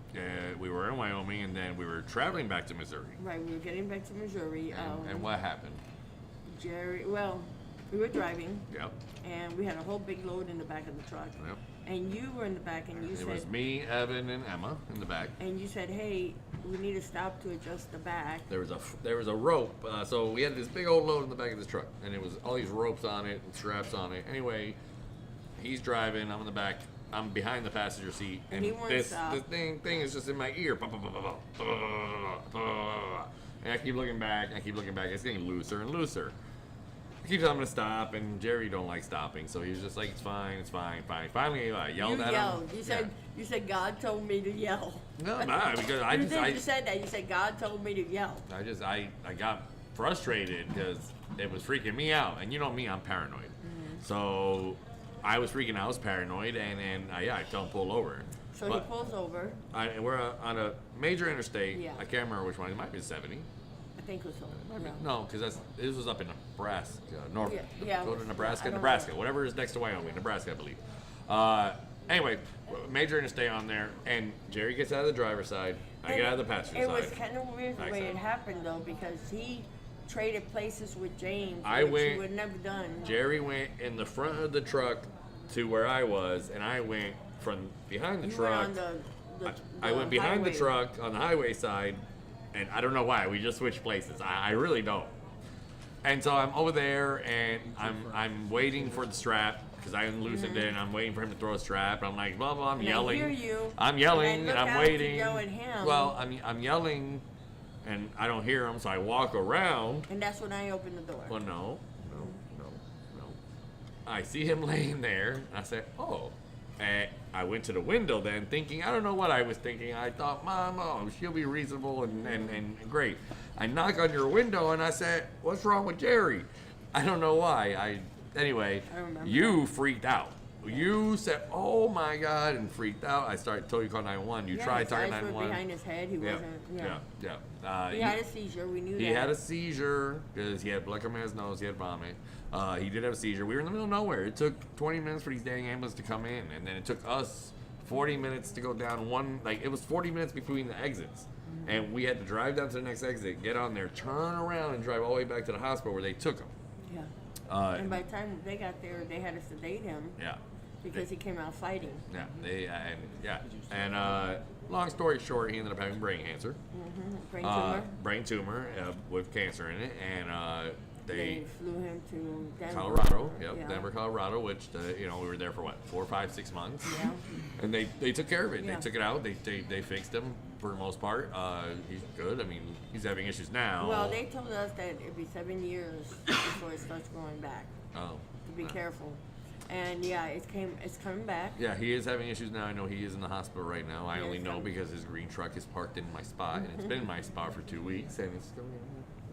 We were in Wyoming, and then we were traveling back to Missouri. Right, we were getting back to Missouri. And what happened? We were driving, Yep. and we had a whole big load in the back of the truck. Yep. And you were in the back, and you It said, was me, Evan, and Emma in the back. "Hey, we need to stop to adjust the back." There was a rope, so we had this big old load in the back of this truck, and it was all these ropes on it and straps on it. Anyway, he's driving, I'm in the back, I'm behind the passenger seat, and He won't this stop. thing is just in my ear, and I keep looking back, it's getting looser and looser. He keeps telling me to stop, and Jerry don't like stopping, so he's just like, it's fine. Finally, I yelled You at yelled. him. You said God told me to yell. No, because You said that. You said God told me to yell. I got frustrated because it was freaking me out, and you know me, I'm paranoid. So I was freaking out. I was paranoid, and yeah, I tell him pull over. So he pulls over. We're on a major interstate. Yeah. I can't remember which one. It might be 70. I think it was so. Yeah. No, because this was up in Nebraska, North. Yeah, Go to Nebraska, I don't Nebraska, know. whatever is next to Wyoming, Nebraska, I believe. Anyway, major interstate on there, and Jerry gets out of the driver's side. I get out of the passenger It side. was kind of weird the way it happened though, because he traded places with James, which he would never done. Jerry went in the front of the truck to where I was, and I went from behind the You truck. went on I went behind highway. the truck on the highway side, and I don't know why. We just switched places. I really don't. And so I'm over there, and I'm waiting for the strap because I loosened it, and I'm waiting for him to throw a strap. And I'm like, blah blah. I'm And yelling. I hear you. I'm yelling, and and I I'm look out to waiting. yell at him. Well, I'm yelling, and I don't hear him, so I walk around. And that's when I opened the door. Well, no. I see him laying there, and I said, oh. And I went to the window then thinking, I don't know what I was thinking. I thought, Mom, oh, she'll be reasonable and great. I knock on your window, and I said, what's wrong with Jerry? I don't know why. Anyway, I remember you freaked out. You said, oh, my God, and freaked out. I told you to call 911. You tried his talking eyes were 911. behind his head. He wasn't. Yeah. He had a seizure. We knew that. He had a seizure because he had blood coming out of his nose. He had vomit. He did have a seizure. We were in the middle of nowhere. It took 20 minutes for these dang ambulances to come in, and then it took us 40 minutes to go down one. Like it was 40 minutes between the exits, and we had to drive down to the next exit, get on there, turn around, and drive all the way back to the hospital where they took him. Yeah. And by the time they got there, they had to sedate him. Yeah. Because he came out fighting. Yeah. And long story short, he ended up having brain cancer. Brain tumor with cancer in it, and they flew him to Denver. Colorado. Yep, Denver, Colorado. Which we were there for what 4, 5, 6 months. Yeah. And they took care of it. Yeah. They took it out. They fixed him for the most part. He's good. I mean, he's having issues now. Well, they told us that it'd be 7 years before it starts going back. Oh. To be careful. And yeah, it's coming back. Yeah, he is having issues now. I know he is in the hospital right now. I Yeah, only it's know coming. because his green truck is parked in my spot, and it's been in my spot for 2 weeks, and it's still.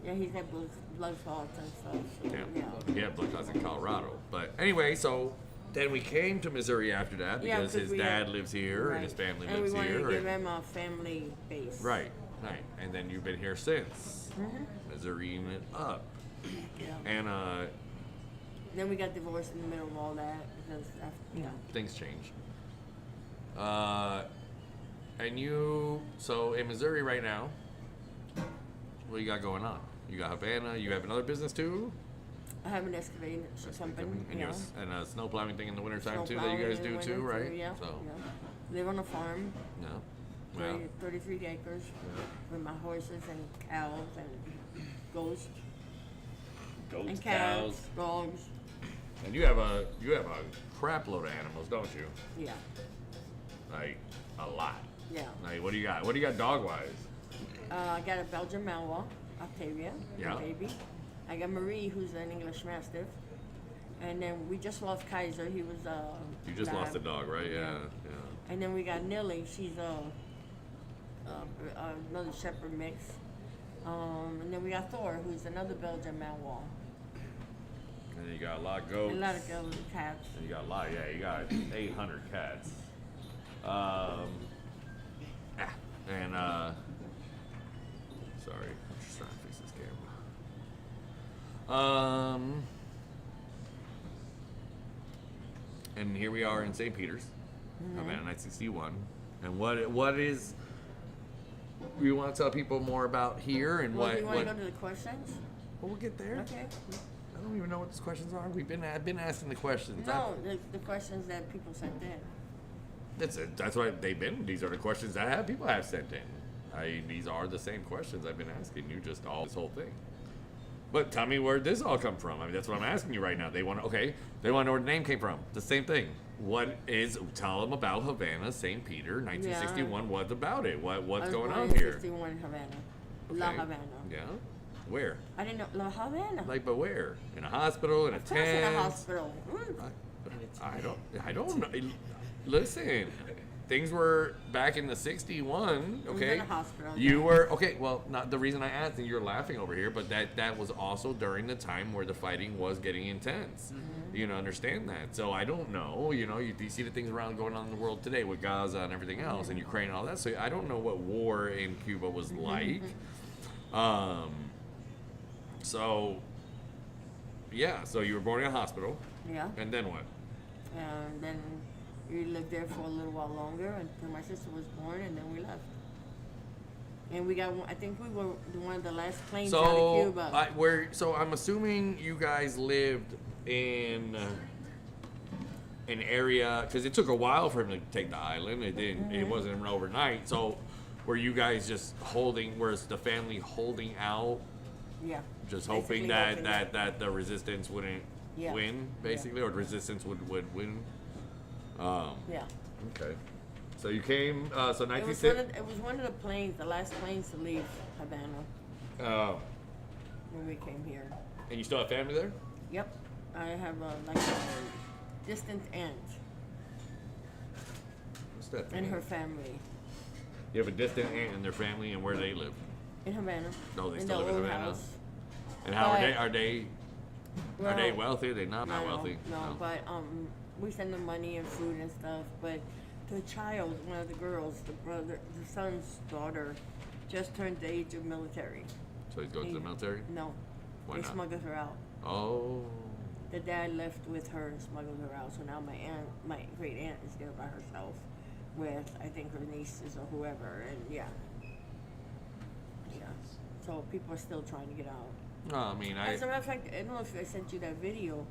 Yeah, he's had blood clots and stuff. So, Yeah, he had blood clots in Colorado. But anyway, so then we came to Missouri after that Yeah, because his dad lives here and his family and lives we wanted here. to give him a family base. Right. And then you've been here since. Missouri it up. Yeah. And Then we got divorced in the middle of all that because things changed. And so in Missouri right now, what you got going on? You got Havana. You have another business too. I have an excavating company. And a snow plowing thing in the wintertime Snow too that you plowing guys in the do winter too, right? Yeah. So, Live on a farm. yeah. Well, 33 acres with my horses and cows and goats and cats, dogs. And you have a crap load of animals, don't you? Yeah. Like a lot. Yeah. Like what do you got? What do you got dog wise? I got a Belgian Malinois, Octavia, Yeah. the baby. I got Marie, who's an English Mastiff. And then we just lost Kaiser. He was You just lost a dog, right? Yeah. And then we got Nilly. She's another shepherd mix. And then we got Thor, who's another Belgian Malinois. And then you got a lot of goats. A lot of goats and cats. And you got a lot. Yeah, you got 800 cats. And sorry, I'm just trying to fix this camera. And here we are in St. Peter's, Havana 961. And what is? You want to tell people more about here and Well, what? do you want to go to the questions? Well, we'll get there. Okay. I don't even know what these questions are. I've been asking the questions. No, the questions that people sent in. That's what they've been. These are the questions that people have sent in. These are the same questions I've been asking you just all this whole thing. But tell me where this all come from. I mean, that's what I'm asking you right now. They want to know where the name came from. The same thing. Tell them about Havana, St. Peter, 1961. What about it? What's going on here? 1961 Havana. La Havana. Yeah. Where? I didn't know. La Havana. Like, but where? In a hospital? In a Of course tent? in a hospital. I don't know. Listen. things were back in the 61, was okay? in a hospital, You yeah. were, okay, well, not the reason I asked, and you're laughing over here, but that was also during the time where the fighting was getting intense. You know, understand that. So I don't know, you know, you see the things around going on in the world today with Gaza and everything else, and Ukraine and all that. So I don't know what war in Cuba was like. So, yeah, so you were born in a hospital. Yeah. And then what? And then we lived there for a little while longer until my sister was born, and then we left. And we got, I think we were one of the last planes out of So, Cuba. so I'm assuming you guys lived in an area, because it took a while for him to take the island. It didn't. It wasn't overnight. So, were you guys just holding? Was the family holding out, Yeah. just Basically hoping that hoping that the resistance wouldn't Yeah. win, basically, or the resistance would win? Yeah. Okay. So you came. So It was, 1960. it was one of the planes, the last planes to leave Havana Oh. when we came here. And you still have family there? Yep. I have a distant aunt What's that? and her family You have a distant aunt and their family, and where they live. in Havana. No, they in still the live in old Havana? house. And how are But- they? Are they Well, wealthy? Are they not No, wealthy? no, but we send them money and food and stuff. But the child, one of the girls, the son's daughter, just turned the age of military. So he's going to the military? No, Why they not? smuggled her out. Oh. The dad left with her and smuggled her out. So now my great aunt is there by herself with I think her nieces or whoever. And yeah. So people are still trying to get out. No, I mean, As a matter of fact, I don't know if I sent you that video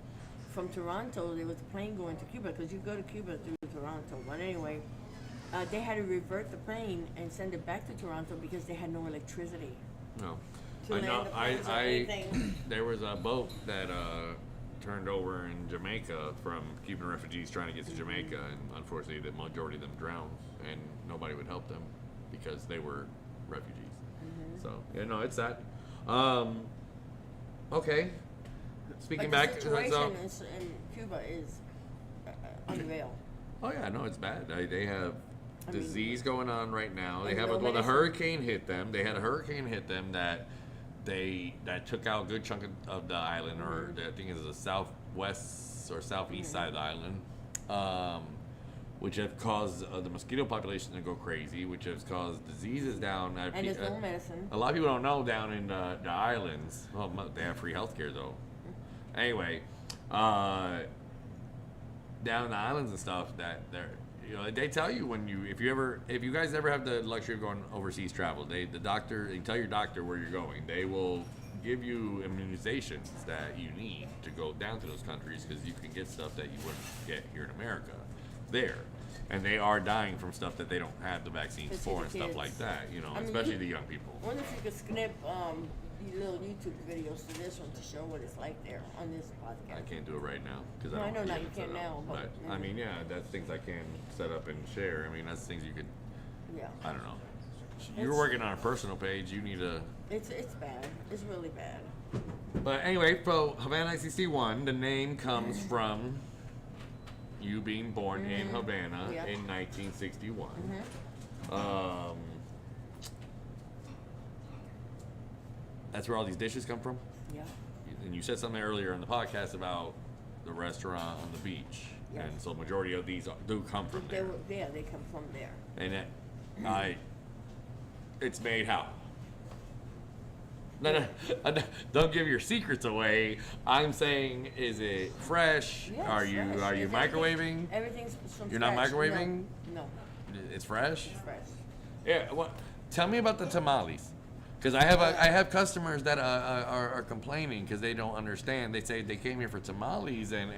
from Toronto. There was a plane going to Cuba because you go to Cuba through Toronto. But anyway, they had to revert the plane and send it back to Toronto because they had no electricity. no. To I land know. the planes or I anything. there was a boat that turned over in Jamaica from Cuban refugees trying to get to Jamaica, and unfortunately, the majority of them drowned, and nobody would help them because they were refugees. So yeah, no, it's sad. Okay. Speaking But back, the situation in Cuba is unreal. oh yeah, no, it's bad. They have I mean, disease going on right now. They and have no the medicine. hurricane hit them. They had a hurricane hit them that took out a good chunk of the island, or I think it's the southwest or southeast side of the island, which have caused the mosquito population to go crazy, which has caused diseases down. And there's no medicine. A lot of people don't know down in the islands. Well, they have free healthcare though. Anyway, down in the islands and stuff, that they tell you if you guys ever have the luxury of going overseas travel, you tell your doctor where you're going. They will give you immunizations that you need to go down to those countries because you can get stuff that you wouldn't get here in America there. And they are dying from stuff that they don't have the vaccines Especially for the and stuff kids. like that, I mean, especially the young people. I wonder if you could snip little YouTube videos to this one to show what it's like there on this podcast. I can't do it right now because No, I I don't know now have you it set can't up. now, but I maybe. mean, yeah, that's things I can set up and share. I mean, that's things you could. Yeah. I don't know. You're It's- working on a personal page. You need to. It's bad. It's really bad. But anyway, so Havana 61, the name comes from you being born in Havana Yep. in 1961. That's where all these dishes come from. Yeah. And you said something earlier in the podcast about the restaurant on the beach, Yes. and so majority of these do come from there. They come from there. And it's made how? No, don't give your secrets away. I'm saying, is it fresh? Yes, Are you fresh. are you It's microwaving? Everything's from You're not scratch. microwaving? No, It's fresh. it's fresh. Yeah. What? Tell me about the tamales. Because I have customers that are complaining because they don't understand. They say they came here for tamales They're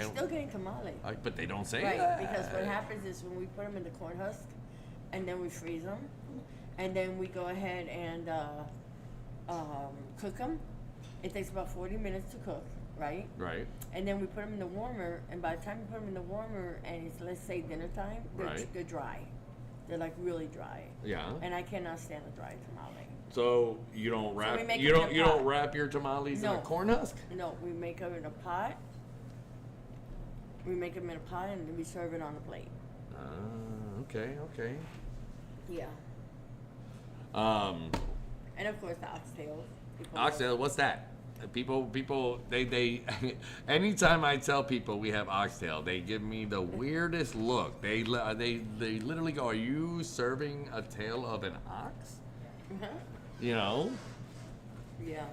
still getting tamale. but they don't say Right, that. because what happens is when we put them in the corn husk, and then we freeze them, and then we go ahead and cook them. It takes about 40 minutes to cook, right? Right. And then we put them in the warmer, and by the time you put them in the warmer, and it's, let's say, dinner time, they're dry. They're like really dry. Yeah. And I cannot stand a dry tamale. So you don't wrap we make you it in don't a you don't pot. wrap your tamales in a No. corn husk? No, we make them in a pot. We make them in a pot, and then we serve it on a plate. Okay, okay. Yeah. Um, And of course the oxtails. People Oxtail, what's that? They anytime I tell people we have oxtail, they give me the weirdest look. They literally go, "Are you serving a tail of an ox?" Uh-huh. You know, Yeah.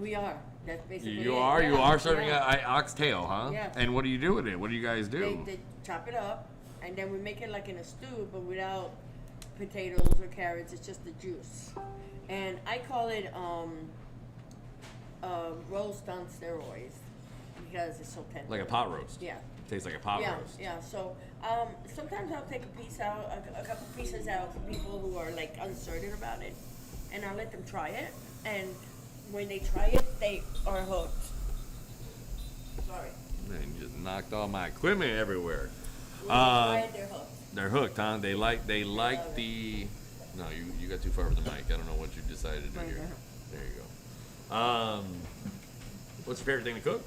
We are. That's basically you it. are Yeah, serving yeah. a oxtail, huh? Yeah. And what do you do with it? What do you guys do? They chop it up, and then we make it like in a stew, but without potatoes or carrots. It's just the juice, and I call it roast on steroids because it's so tender. Like a pot roast. Yeah. Tastes like a pot Yeah, roast. yeah. So sometimes I'll take a piece out, a couple pieces out for people who are like uncertain about it, and I'll let them try it. And when they try it, they are hooked. Sorry. Man, you just knocked all my equipment everywhere. When they try it, they're hooked. They're hooked, huh? They like love the. No, you got too far from the mic. I don't know what you decided to do Right here. there. There you go. What's your favorite thing to cook?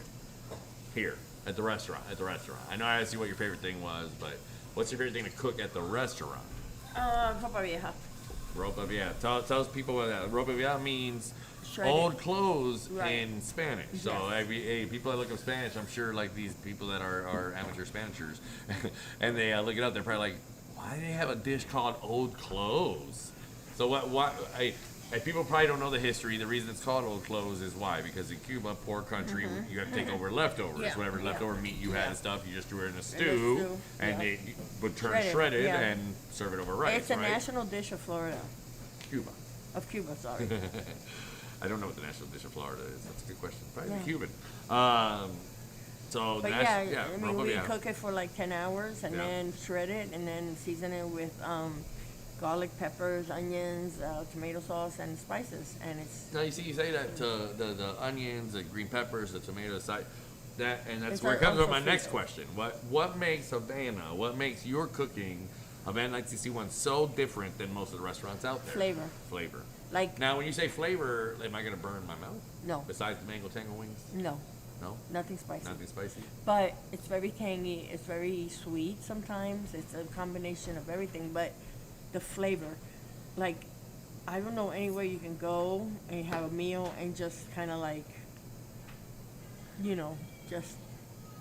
Here at the restaurant. I know I asked you what your favorite thing was, but what's your favorite thing to cook at the restaurant? Ropa vieja. Ropa vieja. Tell people what that. Ropa vieja means Shredded. old clothes Right. in Spanish. So hey, people that look up Spanish, I'm sure like these people that are amateur Spanishers, and they look it up, they're probably like, why do they have a dish called old clothes? So and people probably don't know the history. The reason it's called old clothes is why? Because in Cuba, poor country, you have to take over leftovers. Yeah, Whatever yeah. leftover meat you had Yeah. and stuff, you just threw it in a stew, stew, and yeah. it would turn Shredded, shredded yeah. and serve it over rice. It's a right? national dish of Florida. Cuba. Of Cuba, sorry. I don't know what the national dish of Florida is. That's a good question. Probably Yeah. Cuban. So But I mean, ropa we vieja. cook it for like 10 hours and Yeah. then shred it and then season it with garlic, peppers, onions, tomato sauce, and spices. And it's Now you say that to the onions, the green peppers, the tomatoes, that's It's where it our comes with own my next sofrito. question. What makes Havana? What makes your cooking Havana 961 so different than most of the restaurants out there? Flavor. Flavor. like, Now, when you say flavor, am I gonna burn my mouth? no, Besides the mango tango wings? no, No, nothing spicy. nothing spicy. But it's very tangy. It's very sweet sometimes. It's a combination of everything. But the flavor, like, I don't know anywhere you can go and have a meal and just kind of like, just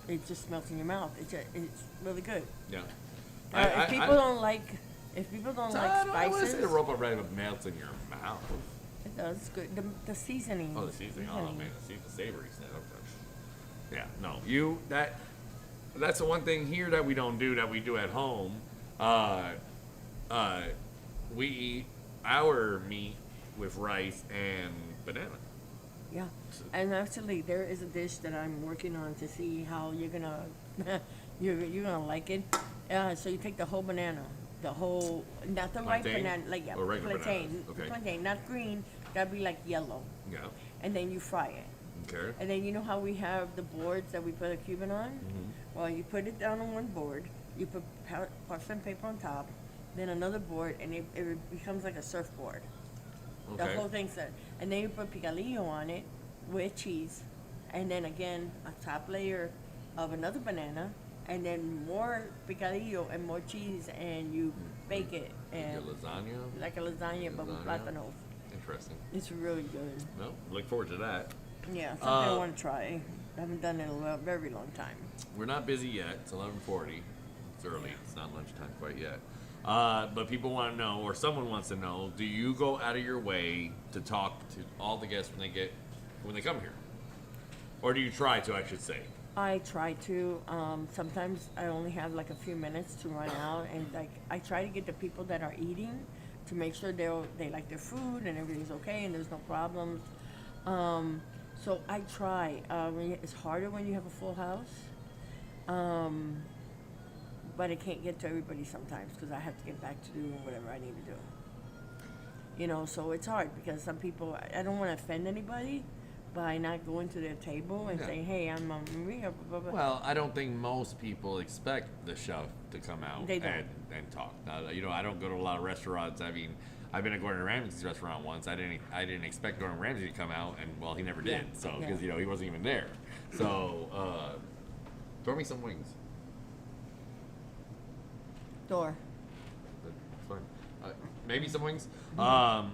it just melts in your mouth. It's really good. Yeah. If people don't like I wouldn't say the spices, ropa vieja melts in your mouth. it does. It's good. The seasoning. Oh, the seasoning. Oh man, the savory stuff. Yeah, no, that's the one thing here that we don't do that we do at home. We eat our meat with rice and banana. Yeah, and actually, there is a dish that I'm working on to see how you're gonna you're gonna like it. So you take the whole banana, not the ripe Plantain? banana, like Or regular plantain, bananas, okay. plantain, not green. That'd be like yellow, Yeah. and then you fry it. Okay. And then you know how we have the boards that we put a Cuban on? Mm-hmm. Well, you put it down on one board, you put parchment paper on top, then another board, and it becomes like a surfboard. The Okay. whole thing's there. And then you put picadillo on it with cheese. And then again, a top layer of another banana. And then more picadillo and more cheese. And you bake it. Like And a lasagna. like a lasagna, but with Lasagna. plátanos. Interesting. It's really good. No, look forward to that. Yeah, something I want to try. I haven't done it in a very long time. We're not busy yet. It's 11:40. It's early. It's not lunchtime quite yet. But people want to know, or someone wants to know, do you go out of your way to talk to all the guests when they come here, or do you try to? I should say. I try to. Sometimes I only have like a few minutes to run out, and like I try to get the people that are eating to make sure they like their food and everything's okay and there's no problems. So I try. It's harder when you have a full house, but I can't get to everybody sometimes because I have to get back to doing whatever I need to do. So it's hard because some people, I don't want to offend anybody by not going to their table and Yeah. saying, hey, I'm Maria, blah, blah, blah. Well, I don't think most people expect the chef to come out They don't. and talk. Now, I don't go to a lot of restaurants. I mean, I've been to Gordon Ramsay's restaurant once. I didn't expect Gordon Ramsay to come out, and well, he never did. Yeah, So yeah. because he wasn't even there. So throw me some wings. Door. That's fine. Maybe some wings. Now,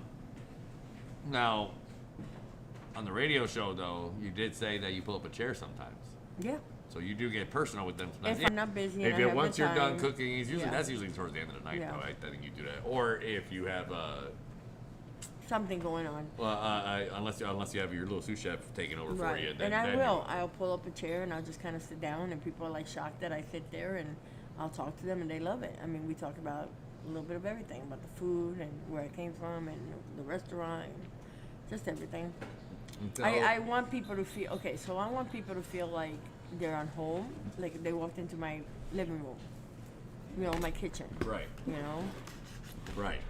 on the radio show though, you did say that you pull up a chair sometimes. Yeah. So you do get personal with them sometimes. If I'm not busy and If I have once the you're done time, cooking, it's usually yeah. that's usually towards the end of the night Yeah. though. I think you do that. Or if you have Something going on. unless you have your little sous chef taking over for Right. you. And I will. I'll pull up a chair and I'll just kind of sit down, and people are like shocked that I sit there, and I'll talk to them and they love it. I mean, we talk about a little bit of everything, about the food and where it came from and the restaurant and just everything. So, I want people to feel, okay, so I want people to feel like they're at home, like they walked into my living room, you know, my kitchen, right. you know? Right.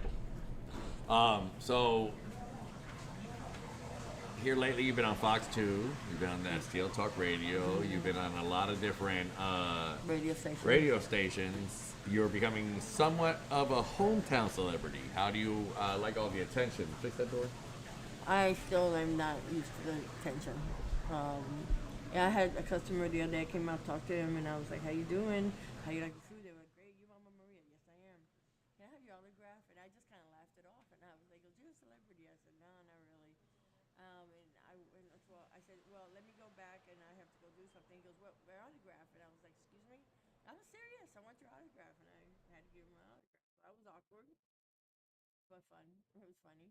So here lately, you've been on Fox 2. You've been on that Steel Talk Radio. You've been on a lot of different Radio station. stations. You're becoming somewhat of a hometown celebrity. How do you like all the attention? Fix that door. I still am not used to the attention. Yeah, I had a customer the other day. I came out, talked to him, and I was like, "How you doing? How you like the food?" They were like, "Great. You Mama Maria?" "Yes, I am." "Can I have your autograph?" And I just kind of laughed it off, and I was like, "You're a celebrity." I said, "No, not really." And so I said, "Well, let me go back, and I have to go do something." He goes, "Well, my autograph?" And I was like, "Excuse me?" "I was serious. I want your autograph." And I had to give him my autograph. So I was awkward, but fun. It was funny.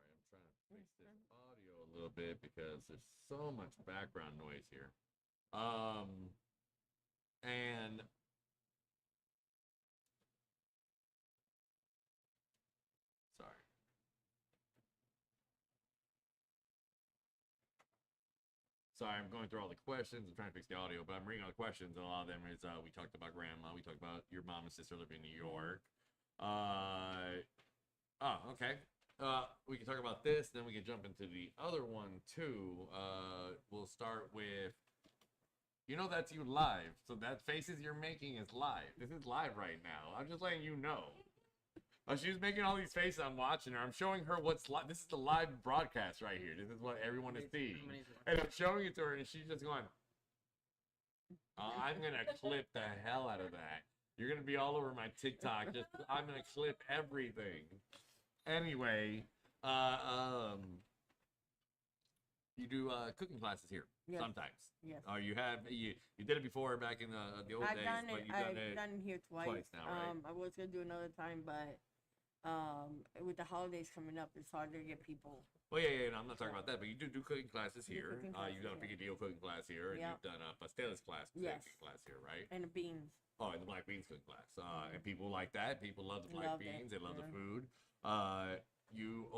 Sorry, I'm trying to fix this audio a little bit because there's so much background noise here. And sorry. Sorry, I'm going through all the questions. I'm trying to fix the audio, but I'm reading all the questions, and a lot of them is we talked about grandma, we talked about your mom and sister living in New York. Okay. We can talk about this, then we can jump into the other one too. We'll start with, that's you live. So that faces you're making is live. This is live right now. I'm just letting you know. She's making all these faces. I'm watching her. I'm showing her what's live. This is the live broadcast right here. This is what everyone is seeing. And I'm showing it to her, and she's just going, I'm going to clip the hell out of that. You're going to be all over my TikTok. I'm going to clip everything. Anyway, you do cooking classes here sometimes. Yes. You did it before back in the old days, but you've done it. I've done it here twice now, right? I was gonna do another time, but with the holidays coming up, it's harder to get people. Well, yeah, no, I'm not talking about that, but you do cooking classes here. Cooking classes, You've done a Picadillo cooking class here, and you've done a pasteles class, cooking class here, right? And the beans. Oh, and the black beans cooking class. And people like that. People love the black beans. They love the food.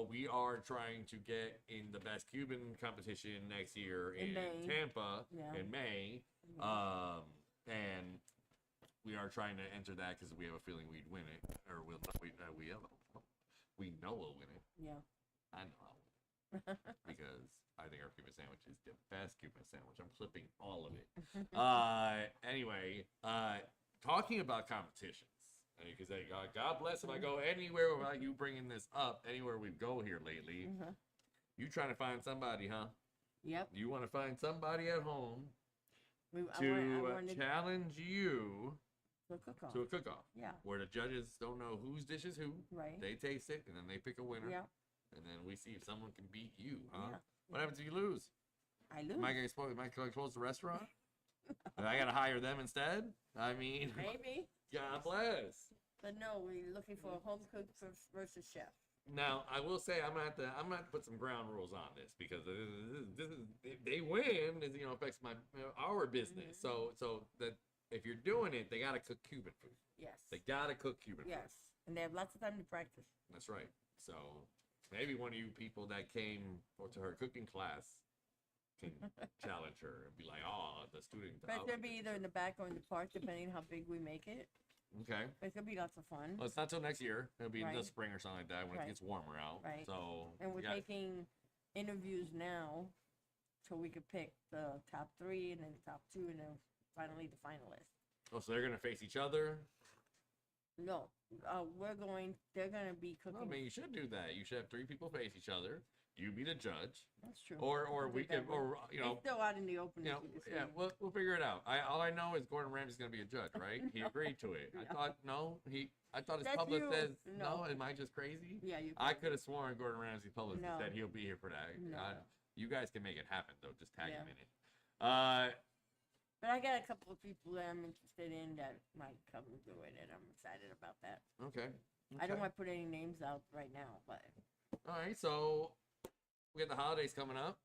We are trying to get in the best Cuban competition next year in Tampa in May. And we are trying to enter that because we have a feeling we'd win it, or we know we'll win it. Yeah. I know I'll win it because I think our Cuban sandwich is the best Cuban sandwich. I'm clipping all of it. Anyway, talking about competitions. Because God bless if I go anywhere without you bringing this up, anywhere we go here lately, you trying to find somebody, huh? Yep. You want to find somebody at home I wanted challenge you to a cook-off. Yeah. Where the judges don't know whose dish is who. Right. They taste it, and then they pick a winner. Yeah. And then we see if someone can beat you, huh? Yeah. What happens if you lose? I lose. Am I going to close the restaurant? I got to hire them instead? I mean... Maybe. God bless. But no, we're looking for a home cook versus chef. Now, I will say I'm gonna have to put some ground rules on this because this is if they win, it affects our business. So that if you're doing it, they gotta cook Cuban food. Yes. They gotta cook Cuban food. Yes, and they have lots of time to practice. That's right. So maybe one of you people that came to her cooking class can challenge her and be like, "Oh, the student." But it's gonna be either in the back or in the park, depending on how big we make it. Okay. But it's gonna be lots of fun. Well, it's not till next year. It'll be in the Right. spring or something like that when it gets warmer out. Right. So. And we're taking interviews now, so we could pick the top 3 and then the top 2 and then finally the finalists. Oh, so they're gonna face each other? No, they're gonna be cooking. No, I mean, you should do that. You should have 3 people face each other. you be the judge, That's true. or I'll we take that could, or one. It's still out in the open. you know, as you can yeah, see. we'll figure it out. All I know is Gordon Ramsay's gonna be a judge, right? He agreed to it. I thought I thought his That's publicist you. says No. no. Am I just crazy? Yeah, you. I could have sworn Gordon Ramsay's publicist No. said he'll be here for that. No. You guys can make it happen though. Just tag Yeah. him in it. But I got a couple of people that I'm interested in that might come and do it, and I'm excited about that. Okay. I don't Okay. want to put any names out right now, but. All right, so we got the holidays coming up.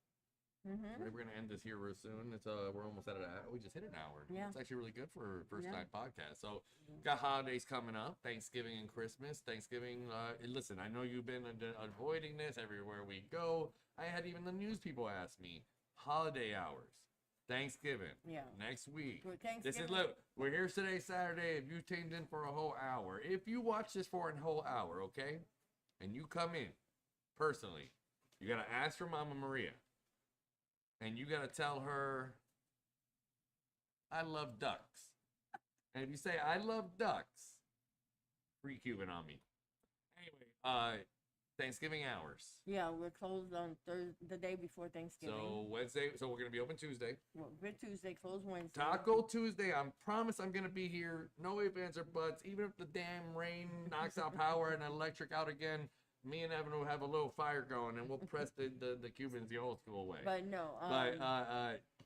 Mm-hmm. We're gonna end this here real soon. It's we're almost at we just hit an hour. Yeah. It's actually really good for a first Yeah. time podcast. So got holidays coming up, Thanksgiving and Christmas. Thanksgiving, listen, I know you've been avoiding this everywhere we go. I had even the news people ask me, holiday hours, Thanksgiving, Yeah. next week. For This is Thanksgiving. look, we're here today, Saturday. If you tuned in for a whole hour, if you watch this for a whole hour, okay, and you come in personally, you gotta ask for Mama Maria, and you gotta tell her, I love ducks. And if you say I love ducks, free Cuban on me. Anyway, Thanksgiving hours. Yeah, we're closed on the day before Thanksgiving. So Wednesday, so we're gonna be open Tuesday. We're Tuesday, closed Wednesday. Taco Tuesday, I promise I'm gonna be here. No ifs, ands, or buts. Even if the damn rain knocks out power and electric out again, me and Evan will have a little fire going, and we'll press the Cubans the old school way. But no. But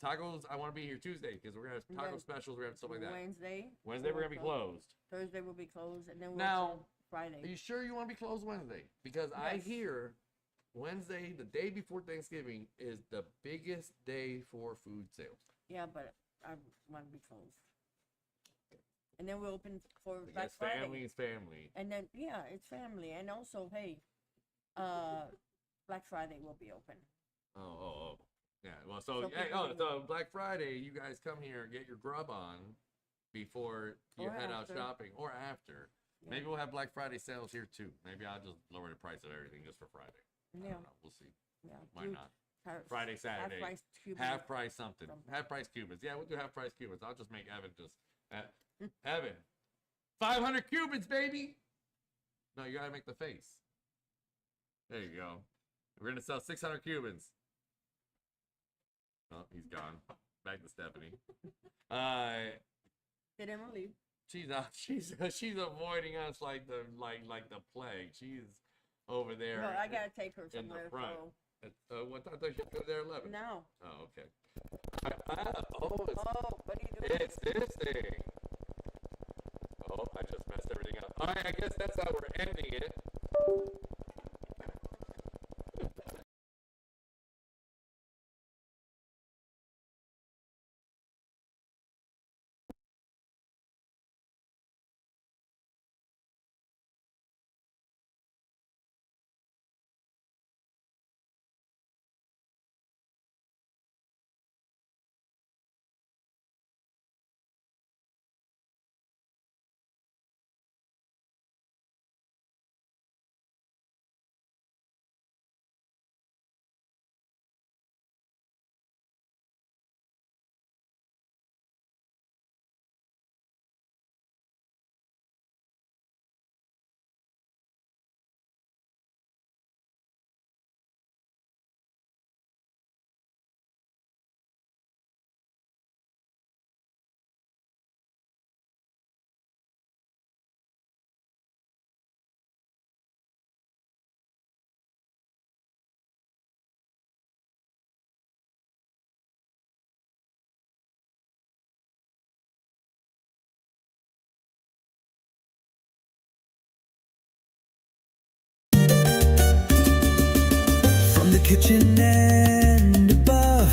tacos, I want to be here Tuesday because we're gonna have taco Then specials. We're gonna have stuff like that. Wednesday. Wednesday we're gonna be closed. Thursday will be closed, and then we'll Now, open Friday. Are you sure you want to be closed Wednesday? Because I Yes. hear Wednesday, the day before Thanksgiving, is the biggest day for food sales. Yeah, but I want to be closed. And then we'll open for I Black guess Friday. family is family. And then it's family, and also Black Friday will be open. Oh. Yeah, well, so, So hey, people so Black Friday, you guys come here and get your grub on before you Or head out after. shopping, or after. Yeah. Maybe we'll have Black Friday sales here too. Maybe I'll just lower the price of everything just for Friday. I Yeah, don't know. We'll see. yeah. Why Do not? Friday, Saturday. Half-price Cuban. Half price something. Something. Half price Cubans. Yeah, we'll do half price Cubans. I'll just make Evan just Evan. 500 Cubans, baby. No, you gotta make the face. There you go. We're gonna sell 600 Cubans. Oh, he's gone. Back to Stephanie. Did Emma leave? She's avoiding us like the plague. She's over there. No, I gotta take her in the somewhere. front. So What time did she go there? 11. no. Oh, okay. Oh, what are you doing? It's this thing. Oh, I just messed everything up. All right, I guess that's how we're ending it. From the kitchen and above,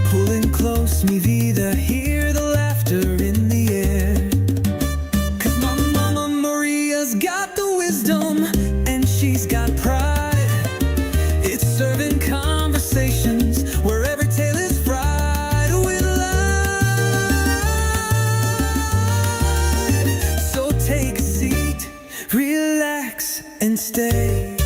pulling close, mi vida, hear the laughter in the air. 'Cause my Mama Maria's got the wisdom and she's got pride. It's serving conversations where every tale is fried with light. So take a seat, relax and stay.